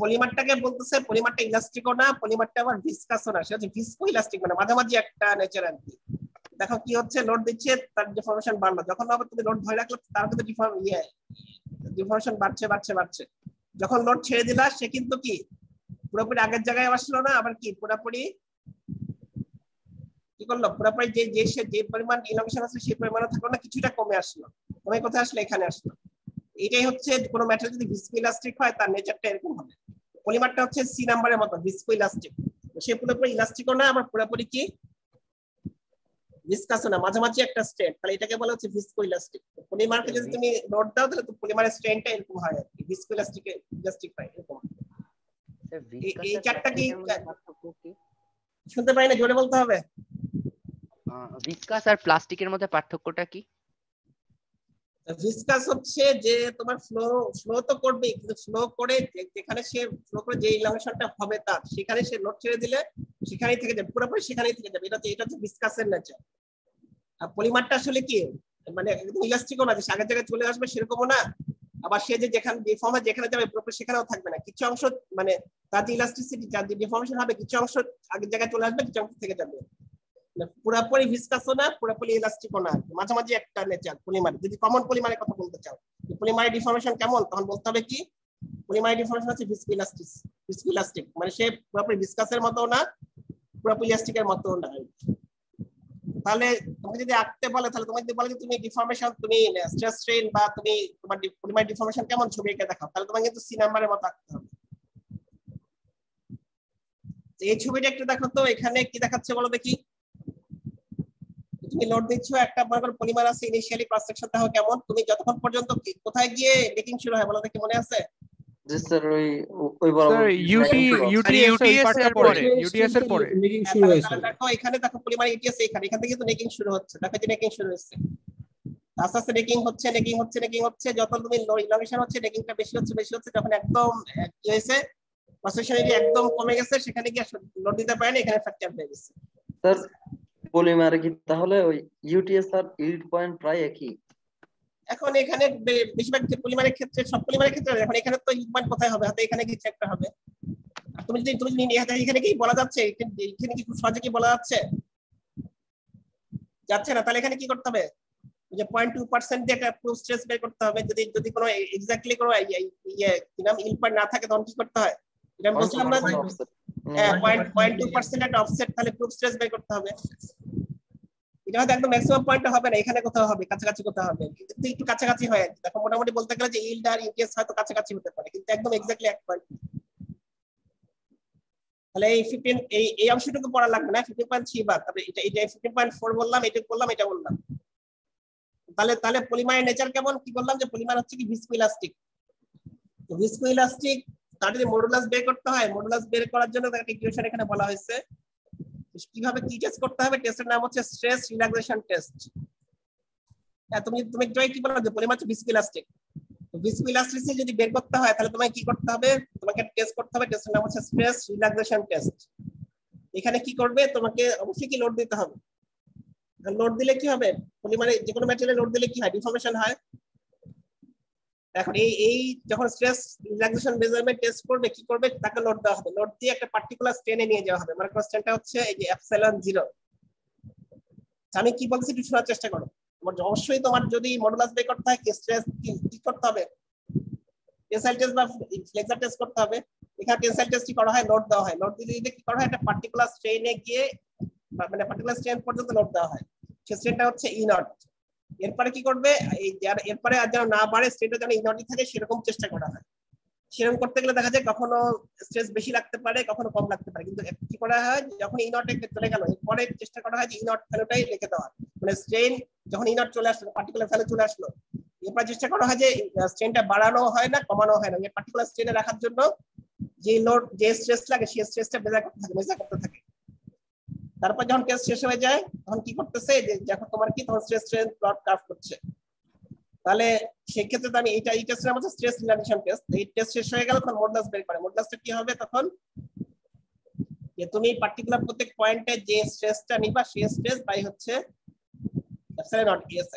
পলিমারটাকে বলতেছে পলিমারটা ইলাস্টিকও না, পলিমারটা আবার ভিসকাসও না, সে হচ্ছে ভিসকো ইলাস্টিক, মানে মাঝামাঝি একটা নেচার আর কি। দেখো কি হচ্ছে, লোড দিচ্ছে তার ডিফর্মেশন বাড়লো, যখন আবার তুমি লোড ধরে রাখলে তার কিন্তু ডিফর্মেশন বাড়ছে বাড়ছে বাড়ছে। যখন লোড ছেড়ে দিলা সে কিন্তু কি পুরোপুরি আগের জায়গায় আসলো না, আবার কি পুরোপুরি কি করলো, পুরোপুরি যে পরিমাণ ইলাস্টিক আছে সেই পরিমাণে থাকলো না, কিছুটা কমে আসলো। তুমি কোথায় আসলে? এখানে আসলো। এটাই হচ্ছে কোনো ম্যাটেরিয়াল যদি ভিসকো ইলাস্টিক হয় তার নেচারটা এরকম হবে। পলিমারটা হচ্ছে সি নাম্বারের মতো ভিসকো ইলাস্টিক, সে পুরোপুরি ইলাস্টিকও না, আবার পুরোপুরি কি ভিসকাসও না, মাঝামাঝি একটা স্ট্রেন। তাহলে এটাকে বলা হচ্ছে ভিসকো ইলাস্টিক। পলিমারকে যদি তুমি লোড দাও তাহলে তো পলিমারের স্ট্রেনটা এরকম হয় আর কি, ভিসকো ইলাস্টিক হয় এরকম। এই চারটা কি শুনতে পাই না, জোরে বলতে হবে। ভিসকাস আর প্লাস্টিকের মধ্যে পার্থক্যটা কি? ভিসকাস হচ্ছে যে তোমার ফ্লো তো করবে, কিন্তু ফ্লো করে যেখানে সে ফ্লো করে যে ইলাস্টিকটা হবে তার সেখানে সে লোড ছেড়ে দিলে সেখানেই থেকে যাবে, পুরোপুরি সেখানেই থেকে যাবে। এটা হচ্ছে ভিসকাসের নেচার। আর পলিমারটা আসলে কি মানে একদম ইলাস্টিকও না যে আগের জায়গায় চলে আসবে সেরকমও না, আবার সে যে যেখানে ডিফর্মে যেখানে যাবে পুরোপুরি সেখানেও থাকবে না। কিছু অংশ মানে তার যে ইলাস্টিসিটি, যার যে ডিফর্মেশন হবে, কিছু অংশ আগের জায়গায় চলে আসবে, কিছু অংশ থেকে যাবে। পুরোপুরি ভিসকাসও না, পুরোপুরি ইলাস্টিকও না, মাঝামাঝি একটা নেচার পলিমার। যদি কমন পলিমারের কথা বলতে চাও, পলিমারের ডিফর্মেশন কেমন, তখন বলতে হবে কি পলিমারের ডিফর্মেশন হচ্ছে ভিসকো ইলাস্টিক, মানে সে পুরোপুরি ভিসকাসের মতো না, পুরোপুরি ইলাস্টিকের মতো না। তাহলে তুমি যদি আঁকতে বলে, তাহলে তোমাকে যদি বলে যে তুমি ডিফর্মেশন, তুমি স্ট্রেস স্ট্রেন বা তুমি তোমার পলিমার ডিফর্মেশন কেমন ছবি এঁকে দেখাও, তাহলে তোমাকে কিন্তু সি নাম্বারের মতো আঁকতে হবে। এই ছবিটা একটু দেখো তো, এখানে কি দেখাচ্ছে বলো দেখি। তুমি লোড দিচ্ছ, একটা মনে করো পলিমার আছে, ইনিশিয়ালি ক্রস সেকশন দেখো কেমন, তুমি যতক্ষণ পর্যন্ত কোথায় গিয়ে নেকিং শুরু হয় বলো দেখি, মনে আছে? জি স্যার, ওই বরাবর ইউটিএস এর পরে নেকিং শুরু হয়েছে। দেখো এখানে দেখো পলিমার ইউটিএস এখানে, এখান থেকে কিন্তু নেকিং শুরু হচ্ছে, দেখো যে নেকিং শুরু হচ্ছে, আস্তে আস্তে নেকিং হচ্ছে, যত তুমি ইলাস্টিকেশন হচ্ছে নেকিংটা বেশি হচ্ছে, যখন একদম কি হয়েছে প্রসেসন এরিয়া একদম কমে গেছে, সেখানে গিয়ে লোড দিতে পারে না, এখানে ফ্র্যাকচার হয়ে গেছে। স্যার পলিমারে কি তাহলে ওই ইউটিএস আর ইল্ড পয়েন্ট প্রায় একই? এখন এখানে বেশিরভাগ পলিমারের ক্ষেত্রে, সব পলিমারের ক্ষেত্রে এখন এখানে তো ইল্ড পয়েন্ট কোথায় হবে, হাতে এখানে কিছু একটা হবে। আর তুমি যদি এখানে কি বলা যাচ্ছে, এখানে কি খুব সহজে কি বলা যাচ্ছে যাচ্ছে না, তাহলে এখানে কি করতে হবে, যে 0.2% দিয়ে একটা প্রুফ স্ট্রেস বের করতে হবে। যদি যদি কোনো এক্স্যাক্টলি কোনো কি নাম ইল পয়েন্ট না থাকে তখন কি করতে হয়, এটা আমি বলছিলাম না যে 0.2% একটা অফসেট, তাহলে প্রুফ স্ট্রেস বের করতে হবে। এটা হয়তো একদম ম্যাক্সিমাম পয়েন্ট হবে না, এখানে কোথাও হবে, কাছাকাছি কোথাও হবে, কিন্তু একটু কাছাকাছি হয়। দেখো মোটামুটি বলতে গেলে যে ইল্ড আর ইউটিএস হয়তো কাছাকাছি হতে পারে, কিন্তু একদম এক্স্যাক্টলি 1 পয়েন্ট। তাহলে এই 15 এই অংশটুকু পড়া লাগবে না, 15.3 বাদ, তারপরে এটা 15.4 বললাম, এটা বললাম, এটা বললাম। তাহলে পলিমারের নেচার কেমন, কি বললাম যে পলিমার হচ্ছে কি ভিসকোইলাস্টিক। তো ভিসকোইলাস্টিক তার যদি মডুলাস বের করতে হয়, মডুলাস বের করার জন্য একটা ইকুয়েশন এখানে বলা হয়েছে। কিভাবে কি টেস্ট করতে হবে, টেস্টের নাম হচ্ছে স্ট্রেস রিল্যাক্সেশন টেস্ট। তুমি কি বলছো যে পলিমার হচ্ছে ভিসকোইলাস্টিক, তো ভিসকোইলাস্টিসিটি যদি বের করতে হয় তাহলে তোমাকে কি করতে হবে, তোমাকে টেস্ট করতে হবে, টেস্টের নাম হচ্ছে স্ট্রেস রিল্যাক্সেশন টেস্ট। এখানে কি করবে, তোমাকে অবশ্যই কি লোড দিতে হবে। লোড দিলে কি হবে, পলিমারে যে কোনো ম্যাটেরিয়ালে লোড দিলে কি হয়, ডিফর্মেশন হয়। এখন এই যখন স্ট্রেস রিল্যাক্সেশন মেজারমেন্ট টেস্ট করবে, কি করবে, তাকে লোড দেওয়া হবে, লোড দিয়ে একটা পার্টিকুলার স্ট্রেনে নিয়ে যাওয়া হবে। মানে স্ট্রেনটা হচ্ছে এই যে ε0। আমি কি বলছি একটু শোনার চেষ্টা করো। অবশ্যই তোমার যদি মডুলাস বের করতে হয়, স্ট্রেস কি করতে হবে, টেনসাইল টেস্ট বা ফ্লেক্সার টেস্ট করতে হবে। এখানে টেনসাইল টেস্টই করা হয়, লোড দেওয়া হয়, লোড দিলে কি করা হয়, একটা পার্টিকুলার স্ট্রেনে গিয়ে মানে পার্টিকুলার স্ট্রেন পর্যন্ত লোড দেওয়া হয়, সেই স্ট্রেনটা হচ্ছে E0। এরপরে কি করবে, এরপরে আর যেন না বাড়ে, স্ট্রেনটা যেন E0 থাকে সেরকম চেষ্টা করা হয়। সেরকম করতে গেলে দেখা যায় কখনো স্ট্রেস বেশি লাগতে পারে, কখনো কম লাগতে পারে, কিন্তু কি করা হয়, যখন E0 চলে গেল এরপরে চেষ্টা করা হয় যে E0 ভ্যালুটাই রেখে দেওয়া। মানে স্ট্রেন যখন E0 চলে আসলো, পার্টিকুলার ভ্যালু চলে আসলো, এরপর চেষ্টা করা হয় যে স্ট্রেনটা বাড়ানো হয় না, কমানো হয় না, এই পার্টিকুলার স্ট্রেনে রাখার জন্য যে লোড যে স্ট্রেস লাগে সেই স্ট্রেসটা মেজার করতে থাকে। তারপর যখন টেস্ট শেষ হয়ে যায় তখন কি করতেছে, যে যখন তোমার কি তখন স্ট্রেস স্ট্রেন প্লট কার্ভ করছে। তাহলে সেই ক্ষেত্রে তো আমি এই টেস্টের নাম হচ্ছে স্ট্রেস রিল্যাক্সেশন টেস্ট। এই টেস্ট শেষ হয়ে গেল তখন মডুলাস বের করে। মডুলাসটা কি হবে তখন, যে তুমি পার্টিকুলার প্রত্যেক পয়েন্টে যে স্ট্রেসটা নিবা সেই স্ট্রেস বাই হচ্ছে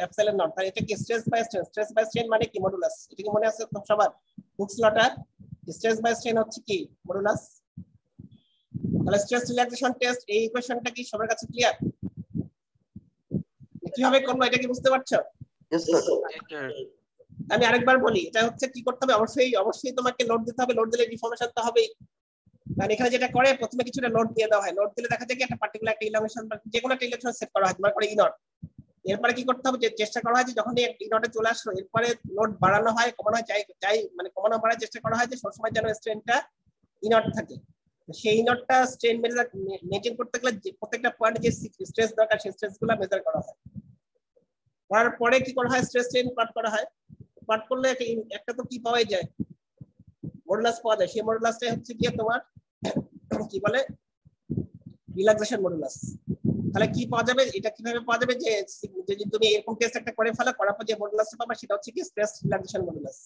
এপসাইলন নট। তাহলে এটা কি stress by strain, stress by strain মানে কি মডুলাস। এটা কি মনে আছে সবার, হুকস লটা স্ট্রেস বাই স্ট্রেন হচ্ছে কি মডুলাস। তাহলে স্ট্রেস রিল্যাক্সেশন টেস্ট এই ইকুয়েশনটা কি সবার কাছে ক্লিয়ার, কিভাবে করবো এটা কি বুঝতে পারছো? আমি আরেকবার বলি, এটা হচ্ছে কি করতে হবে, অবশ্যই তোমাকে লোড দিতে হবে, লোড দিলে ডিফর্মেশন তো হবেই। কারণ এখানে যেটা করে প্রথমে কিছুটা লোড দিয়ে দেওয়া হয়, লোড দিলে দেখা যায় কি একটা পার্টিকুলার একটা ইলাংশন বা যে কোনো একটা ইলেকট্রন সেট করা হয়, মানে E0। এরপরে কি করতে হবে, যে চেষ্টা করা হয় যে যখন E0 চলে আসলো এরপরে লোড বাড়ানো হয়, কমানো হয়, চাই মানে কমানো বাড়ার চেষ্টা করা হয় যে সবসময় যেন স্ট্রেনটা E0 থাকে। সেই E0টা স্ট্রেন মেনটেন করতে গেলে যে প্রত্যেকটা পয়েন্টে যে স্ট্রেস দরকার সেই স্ট্রেসগুলো মেজার করা হয়। করার পরে কি করা হয়, স্ট্রেস স্ট্রেন প্লট করা হয়। প্লট করলে একটা তো কি পাওয়া যায়, মডুলাস পাওয়া যায়। সেই মডুলাসটাই হচ্ছে কি তোমার কি বলে রিল্যাক্সেশন মডুলাস। তাহলে কি পাওয়া যাবে, এটা কিভাবে পাওয়া যাবে, যে যদি তুমি এরকম টেস্ট একটা করে ফেলো, করার পর যে মডুলাসটা পাবা সেটা হচ্ছে কি স্ট্রেস রিল্যাক্সেশন মডুলাস,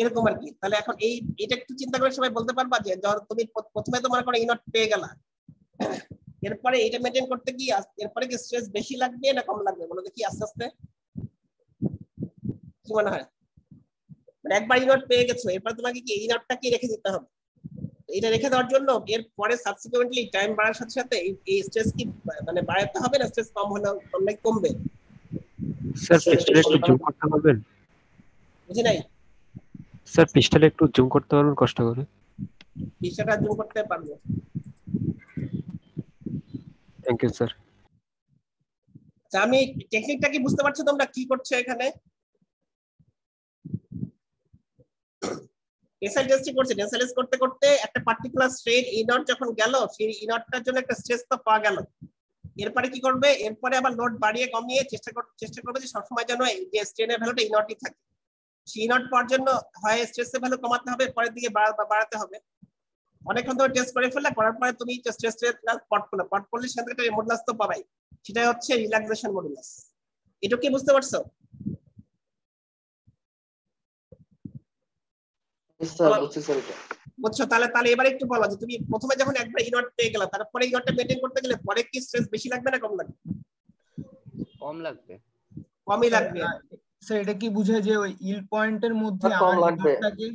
এরকম আর কি। তাহলে এখন এটা একটু চিন্তা করে সবাই বলতে পারবা যে ধর তুমি প্রথমে তোমার কোনো E0 পেয়ে গেলা, এরপরে এটা মেনটেন করতে কি এরপরে কি স্ট্রেস বেশি লাগবে না কম লাগবে বলো দেখি আস্তে আস্তে, কি মনে হয়? মানে একবার E0 পেয়ে গেছো, এরপর তোমাকে কি E0টা কি রেখে দিতে হবে। এটা রেখে দেওয়ার জন্য এর পরে সাবসিকুয়েন্টলি টাইম বাড়ার সাথে সাথে এই স্ট্রেস কি মানে বাড়াতে হবে না স্ট্রেস কম হলে কমবে? স্যার পিস্টলে একটু জুম করতে পারবেন? বুঝি নাই স্যার পিস্টলে একটু জুম করতে পারবেন কষ্ট করে? বিষয়টা জুম করতে পারবো। Thank you sir. আচ্ছা আমি টেকনিকটা কি বুঝতে পারছো তোমরা কি করছো এখানে? টেনসাইল টেস্ট করছে, টেনসাইল টেস্ট করতে করতে একটা পার্টিকুলার স্ট্রেন E0 যখন গেল, সেই E0টার জন্য একটা স্ট্রেস তো পাওয়া গেল। এরপরে কি করবে, এরপরে আবার লোড বাড়িয়ে কমিয়ে চেষ্টা করবে যে সবসময় যেন যে স্ট্রেনের ভ্যালুটা E0ই থাকে। সেই E0 পাওয়ার জন্য হয় স্ট্রেসের ভ্যালু কমাতে হবে, পরের দিকে বাড়াতে হবে। অনেকক্ষণ ধরে টেস্ট করে ফেললে, করার পরে তুমি স্ট্রেস পট করলে সেখান থেকে একটা মডুলাস তো পাবাই, সেটা হচ্ছে রিল্যাক্সেশন মডুলাস। এটা কি বুঝতে পারছো? বুঝছো? তাহলে এবারে একটু বলো যে তুমি প্রথমে যখন একবার E0 পেয়ে গেলা, তারপরে E0টা মেইনটেইন করতে গেলে পরে কি স্ট্রেস বেশি লাগবে না কম লাগবে? কম লাগবে। কমই লাগবে। স্যার এটা কি বুঝায় যে ওই ইল পয়েন্টের মধ্যে কম আমার লাগবে। ইলটাকে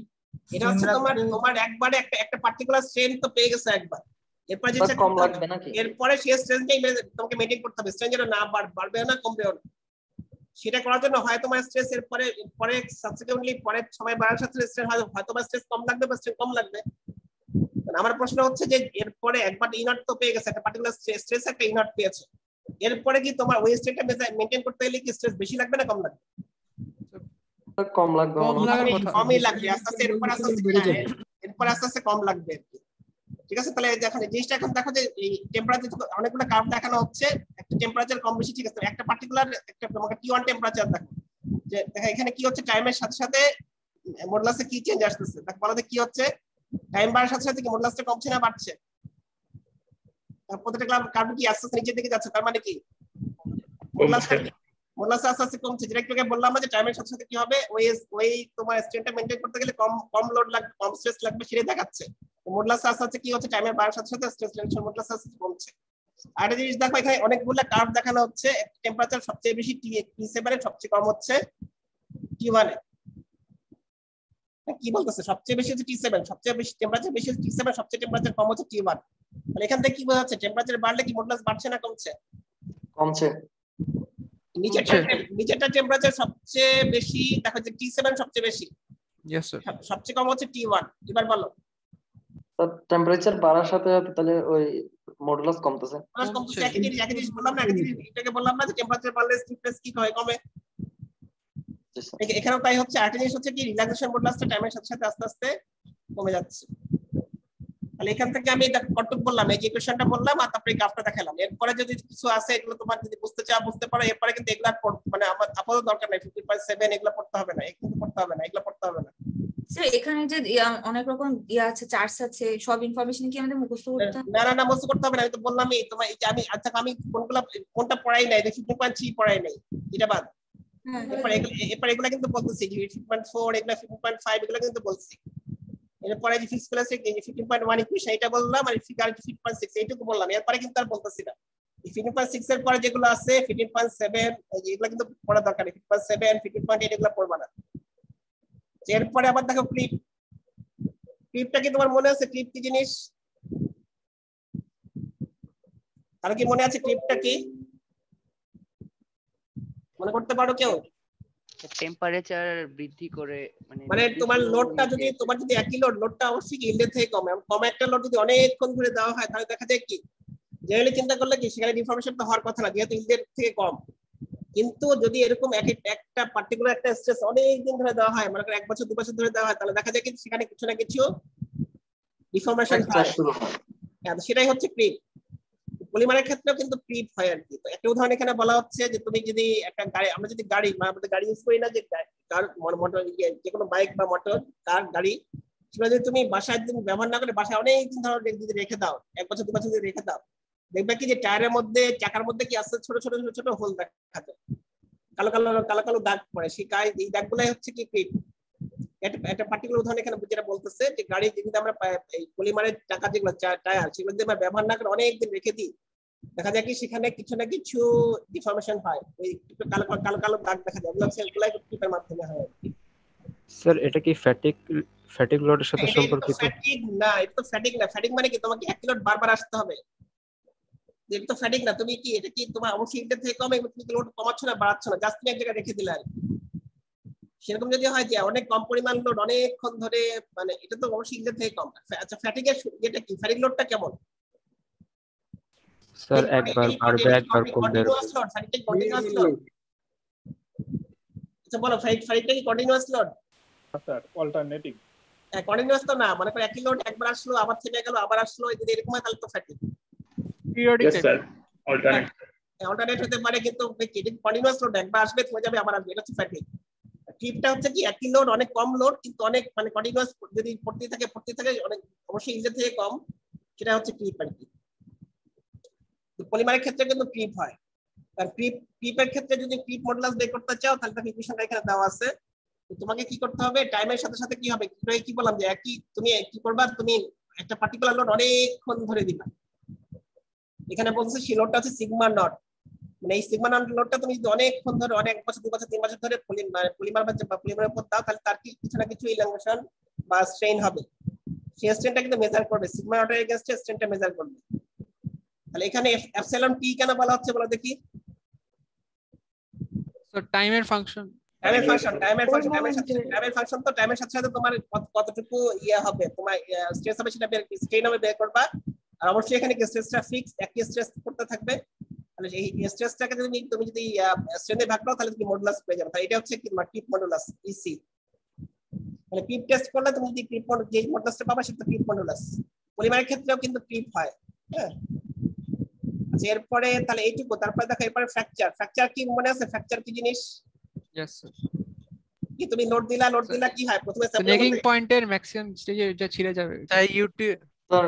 এটা হচ্ছে তোমার একবারে একটা পার্টিকুলার স্ট্রেন তো পেয়ে গেছে একবার, এরপরে যে স্যার কম লাগবে নাকি? এরপরে সেই স্ট্রেসটাই তোমাকে মেইনটেইন করতে হবে, স্ট্রেস যেন না বাড়বেও না কমবেও না। সেটা করার জন্য হয় তোমার স্ট্রেস পরে সাবসিকুয়েন্টলি পরের সময় বাড়ার সাথে স্ট্রেস হয় তোমার স্ট্রেস কম লাগবে বা স্ট্রেস কম লাগবে। আমার প্রশ্ন হচ্ছে যে এরপরে একবার ইনট তো পেয়ে গেছে, একটা পার্টিকুলার স্ট্রেস একটা ইনট পেয়েছে, এরপরে কি তোমার ওই স্টেটটা মেইনটেইন করতে গেলে কি স্ট্রেস বেশি লাগবে না কম লাগবে? কম লাগবে, কমই লাগবে, আস্তে আস্তে এরপর আস্তে আস্তে কম লাগবে। ঠিক আছে, তাহলে দেখো জিনিসটা এখন দেখো যে এই টেম্পারেচার অনেকগুলো কার্ভ দেখানো হচ্ছে, একটা টেম্পারেচার কম বেশি, ঠিক আছে, একটা পার্টিকুলার একটা তোমাকে T1 টেম্পারেচার দেখো, যে দেখো এখানে কি হচ্ছে টাইমের সাথে সাথে মডুলাসে কি চেঞ্জ আসতেছে, দেখো বলো কি হচ্ছে, টাইম বাড়ার সাথে সাথে কি মডুলাসটা কমছে না বাড়ছে? প্রত্যেকটা কার্ভ কি আস্তে আস্তে নিচের দিকে যাচ্ছে, তার মানে কি মডুলাস আস্তে আস্তে কমছে, যেটা একটু আগে বললাম যে টাইমের সাথে সাথে কি হবে ওই তোমার স্ট্রেনটা মেইনটেইন করতে গেলে কম লোড লাগবে, কম স্ট্রেস লাগবে, সেটাই দেখাচ্ছে। মডুলাস আস্তে আস্তে কি হচ্ছে টাইমের বাড়ার সাথে সাথে স্ট্রেস টেনশন মডুলাস আস্তে আস্তে কমছে। আর একটা জিনিস দেখো এখানে অনেকগুলো কার্ভ দেখানো হচ্ছে, টেম্পারেচার সবচেয়ে বেশি T7 এর, সবচেয়ে কম হচ্ছে T1 এ। কি বলতেছে সবচেয়ে বেশি হচ্ছে T7, সবচেয়ে বেশি টেম্পারেচার বেশি হচ্ছে T7, সবচেয়ে টেম্পারেচার কম হচ্ছে T1। তাহলে এখান থেকে কি বোঝা যাচ্ছে টেম্পারেচার বাড়লে কি মডুলাস বাড়ছে না কমছে? কমছে। নিচেরটা টেম্পারেচার সবচেয়ে বেশি দেখো যে T7 সবচেয়ে বেশি, यस सर, সবচেয়ে কম হচ্ছে T1। এবার বলো টেম্পারেচার বাড়ার সাথে সাথে তাহলে ওই মডুলাস কমতেছে। একই জিনিস বললাম না, এটাকে বললাম না যে টেম্পারেচার বাড়লে স্টিফনেস কি হয়, কমে। এখানেও তাই হচ্ছে। আরেকটা জিনিস হচ্ছে কি রিল্যাক্সেশন মডুলাসটা টাইমের সাথে সাথে আস্তে আস্তে কমে যাচ্ছে। তাহলে এখান থেকে আমি কতটুকু বললাম, এই যে ইকুয়েশনটা বললাম আর তারপরে গ্রাফটা দেখালাম। এরপরে যদি কিছু আছে এগুলো তোমার যদি বুঝতে চাও বুঝতে পারো, এরপরে কিন্তু এগুলা মানে আমার আপাতত দরকার নাই, 50.7 এগুলো পড়তে হবে না, এগুলো পড়তে হবে না, এগুলো পড়তে হবে না। স্যার এখানে যে অনেক রকম আছে, চার্টস আছে, সব ইনফরমেশন কি আমাদের মুখস্থ করতে হবে? না মুখস্থ করতে হবে না, আমি তো বললামই তোমার এই যে আমি কোনটা পড়াই নাই, 15.3 পড়াই নাই, এটা বাদ। এরপর এগুলা কিন্তু বলতেছি 15.4 এগুলা 15.5 এগুলা কিন্তু বলছি। এরপরে যে ফিক্স ক্লাসে 15.1 ইকুয়েশন এটা বললাম, আর ফিগার 15.6 এইটুকু বললাম। এরপরে কিন্তু আর বলতেছি না। এই 15.6 এর পরে যেগুলো আছে 15.7 এগুলা কিন্তু পড়া দরকার নেই, 15.7 15.8 এগুলা পড়বা না। এরপরে আবার দেখো ক্রিপটা কি তোমার মনে আছে? ক্রিপ কি জিনিস আর কি মনে আছে? ক্রিপটা কি মনে করতে পারো কেউ? টেম্পারেচার বৃদ্ধি করে, মানে তোমার লোডটা যদি একই লোডটা অবশ্যই কি ইল্ডের থেকে কম, কম একটা লোড যদি অনেকক্ষণ ধরে দেওয়া হয় তাহলে দেখা যায় কি জেনারেলি চিন্তা করলে কি সেখানে ডিফরমেশন তো হওয়ার কথা না, যেহেতু ইল্ডের থেকে কম। কিন্তু যদি এরকম একটা পার্টিকুলার একটা স্ট্রেস অনেক দিন ধরে দেওয়া হয়, মনে করেন 1 বছর 2 বছর ধরে দেওয়া হয়, তাহলে দেখা যায় কিন্তু সেখানে কিছু না কিছু ডিফরমেশন হয়। সেটাই হচ্ছে ক্রিপ। পলিমারের ক্ষেত্রেও কিন্তু ক্রিপ হয় আর কি। তো একটা উদাহরণ এখানে বলা হচ্ছে যে তুমি যদি একটা গাড়ি, আমরা যদি গাড়ি আমাদের গাড়ি ইউজ করি না, যে কার মোটর যে কোনো বাইক বা মোটর কার গাড়ি, সেটা যদি তুমি বাসায় দিন ব্যবহার না করে বাসায় অনেক দিন ধরে যদি রেখে দাও, 1 বছর 2 বছর যদি রেখে দাও, দেখবে কি যে টায়ারের মধ্যে চাকার মধ্যে কি আস্তে ছোট ছোট ছোট ছোট হোল দেখা যায়, কালো কালো কালো কালো দাগ পড়ে। সেই এই দাগগুলাই হচ্ছে কি ক্রিপ। একটা পার্টিকুলার উদাহরণ এখানে যেটা বলতেছে যে গাড়ি যদি আমরা এই পলিমারের চাকা যেগুলো টায়ার সেগুলো যদি আমরা ব্যবহার না করে অনেকদিন রেখে দিই, দেখা যায় কি সেখানে কিছু না কিছু ডিফরমেশন হয়, ওই কালো কালো কালো দাগ দেখা যায়, ওগুলো সেগুলাই ক্রিপের মাধ্যমে হয়। স্যার এটা কি ফ্যাটিক লোডের সাথে সম্পর্কিত? ফ্যাটিক না, এটা তো ফ্যাটিক না। ফ্যাটিক মানে কি তোমাকে 1 কিলো বারবার আসতে হবে, এটা তো ফ্যাটিক না। তুমি কি এটা কি তোমার অবশ্যই ইল্ডের থেকে কম, তুমি লোড কমাচ্ছ না বাড়াচ্ছ না, জাস্ট তুমি এক জায়গায় রেখে দিলে আর সেরকম যদি হয় যে অনেক কম পরিমাণ লোড অনেকক্ষণ ধরে, মানে এটা তো অবশ্যই ইল্ডের থেকে কম। আচ্ছা ফ্যাটিকের যেটা কি ফ্যাটিক লোডটা কেমন? স্যার একবার বাড়বে একবার কমবে। Continuous load. আচ্ছা বলো ফ্যাটিকটা কি continuous load? Sir alternating. Continuous তো না, মনে করো একই লোড একবার আসলো আবার থেমে গেল আবার আসলো, যদি এরকম হয় তাহলে তো fatigue. Periodic yes sir alternate হতে পারে, কিন্তু কন্টিনিউয়াস লোড একবার আসবে থেমে যাবে আবার আসবে, এটা হচ্ছে ফ্যাটিক। ট্রিপটা হচ্ছে কি একই লোড অনেক কম লোড কিন্তু অনেক মানে কন্টিনিউয়াস যদি পড়তে থাকে অনেক অবশ্যই ইল্ডের থেকে কম, সেটা হচ্ছে ট্রিপ আর কি। পলিমারের ক্ষেত্রে কিন্তু ট্রিপ হয়। আর ট্রিপের ক্ষেত্রে যদি ট্রিপ মডুলাস বের করতে চাও তাহলে তার ইকুয়েশনটা এখানে দেওয়া আছে। তোমাকে কি করতে হবে, টাইমের সাথে সাথে কি হবে, কি বললাম যে তুমি কি করবা, তুমি একটা পার্টিকুলার লোড অনেকক্ষণ ধরে দিবা। এখানে বলছে সেই লোডটা হচ্ছে সিগমা নট, মানে এই সিগমা নট লোডটা তুমি যদি অনেকক্ষণ ধরে 1 বছর 2 বছর 3 বছর ধরে পলিমারের উপর দাও, তাহলে তার কিছু না কিছু ইলাংগেশন বা স্ট্রেইন হবে। সেই স্ট্রেনটা কিন্তু মেজার করবে, সিগমা নটের এগেইনস্টে স্ট্রেনটা মেজার করবে। তাহলে এখানে এপসাইলন টি কেন বলা হচ্ছে বলো দেখি? তো টাইমের ফাংশন, টাইমের ফাংশন তো টাইমের সাথে সাথে তোমার কতটুকু ইয়ে হবে, তোমার স্ট্রেস হবে সেটা স্ট্রেন হবে বের করবা। আর অবশ্যই এখানে কি স্ট্রেসটা ফিক্স, একই স্ট্রেস করতে থাকবে। তাহলে এই স্ট্রেসটাকে তুমি যদি স্ট্রেনে ভাগ করো তাহলে তুমি মডুলাস পেয়ে যাবে। তাহলে এটা হচ্ছে কি তোমার ক্রিপ মডুলাস ইসি। মানে ক্রিপ টেস্ট করলে তুমি যদি ক্রিপ যে মডুলাসটা পাবা সেটা ক্রিপ মডুলাস। পলিমারের ক্ষেত্রেও কিন্তু ক্রিপ হয়। হ্যাঁ, আচ্ছা এরপরে তাহলে এইটুকু। তারপরে দেখো এরপরে ফ্র্যাকচার কি মনে আছে? ফ্র্যাকচার কি জিনিস? Yes sir. কি তুমি লোড দিলা কি হয় প্রথমে? নেকিং পয়েন্টের ম্যাক্সিমাম স্টেজে এটা ছিঁড়ে যাবে, তাই ইউটিউব স্যার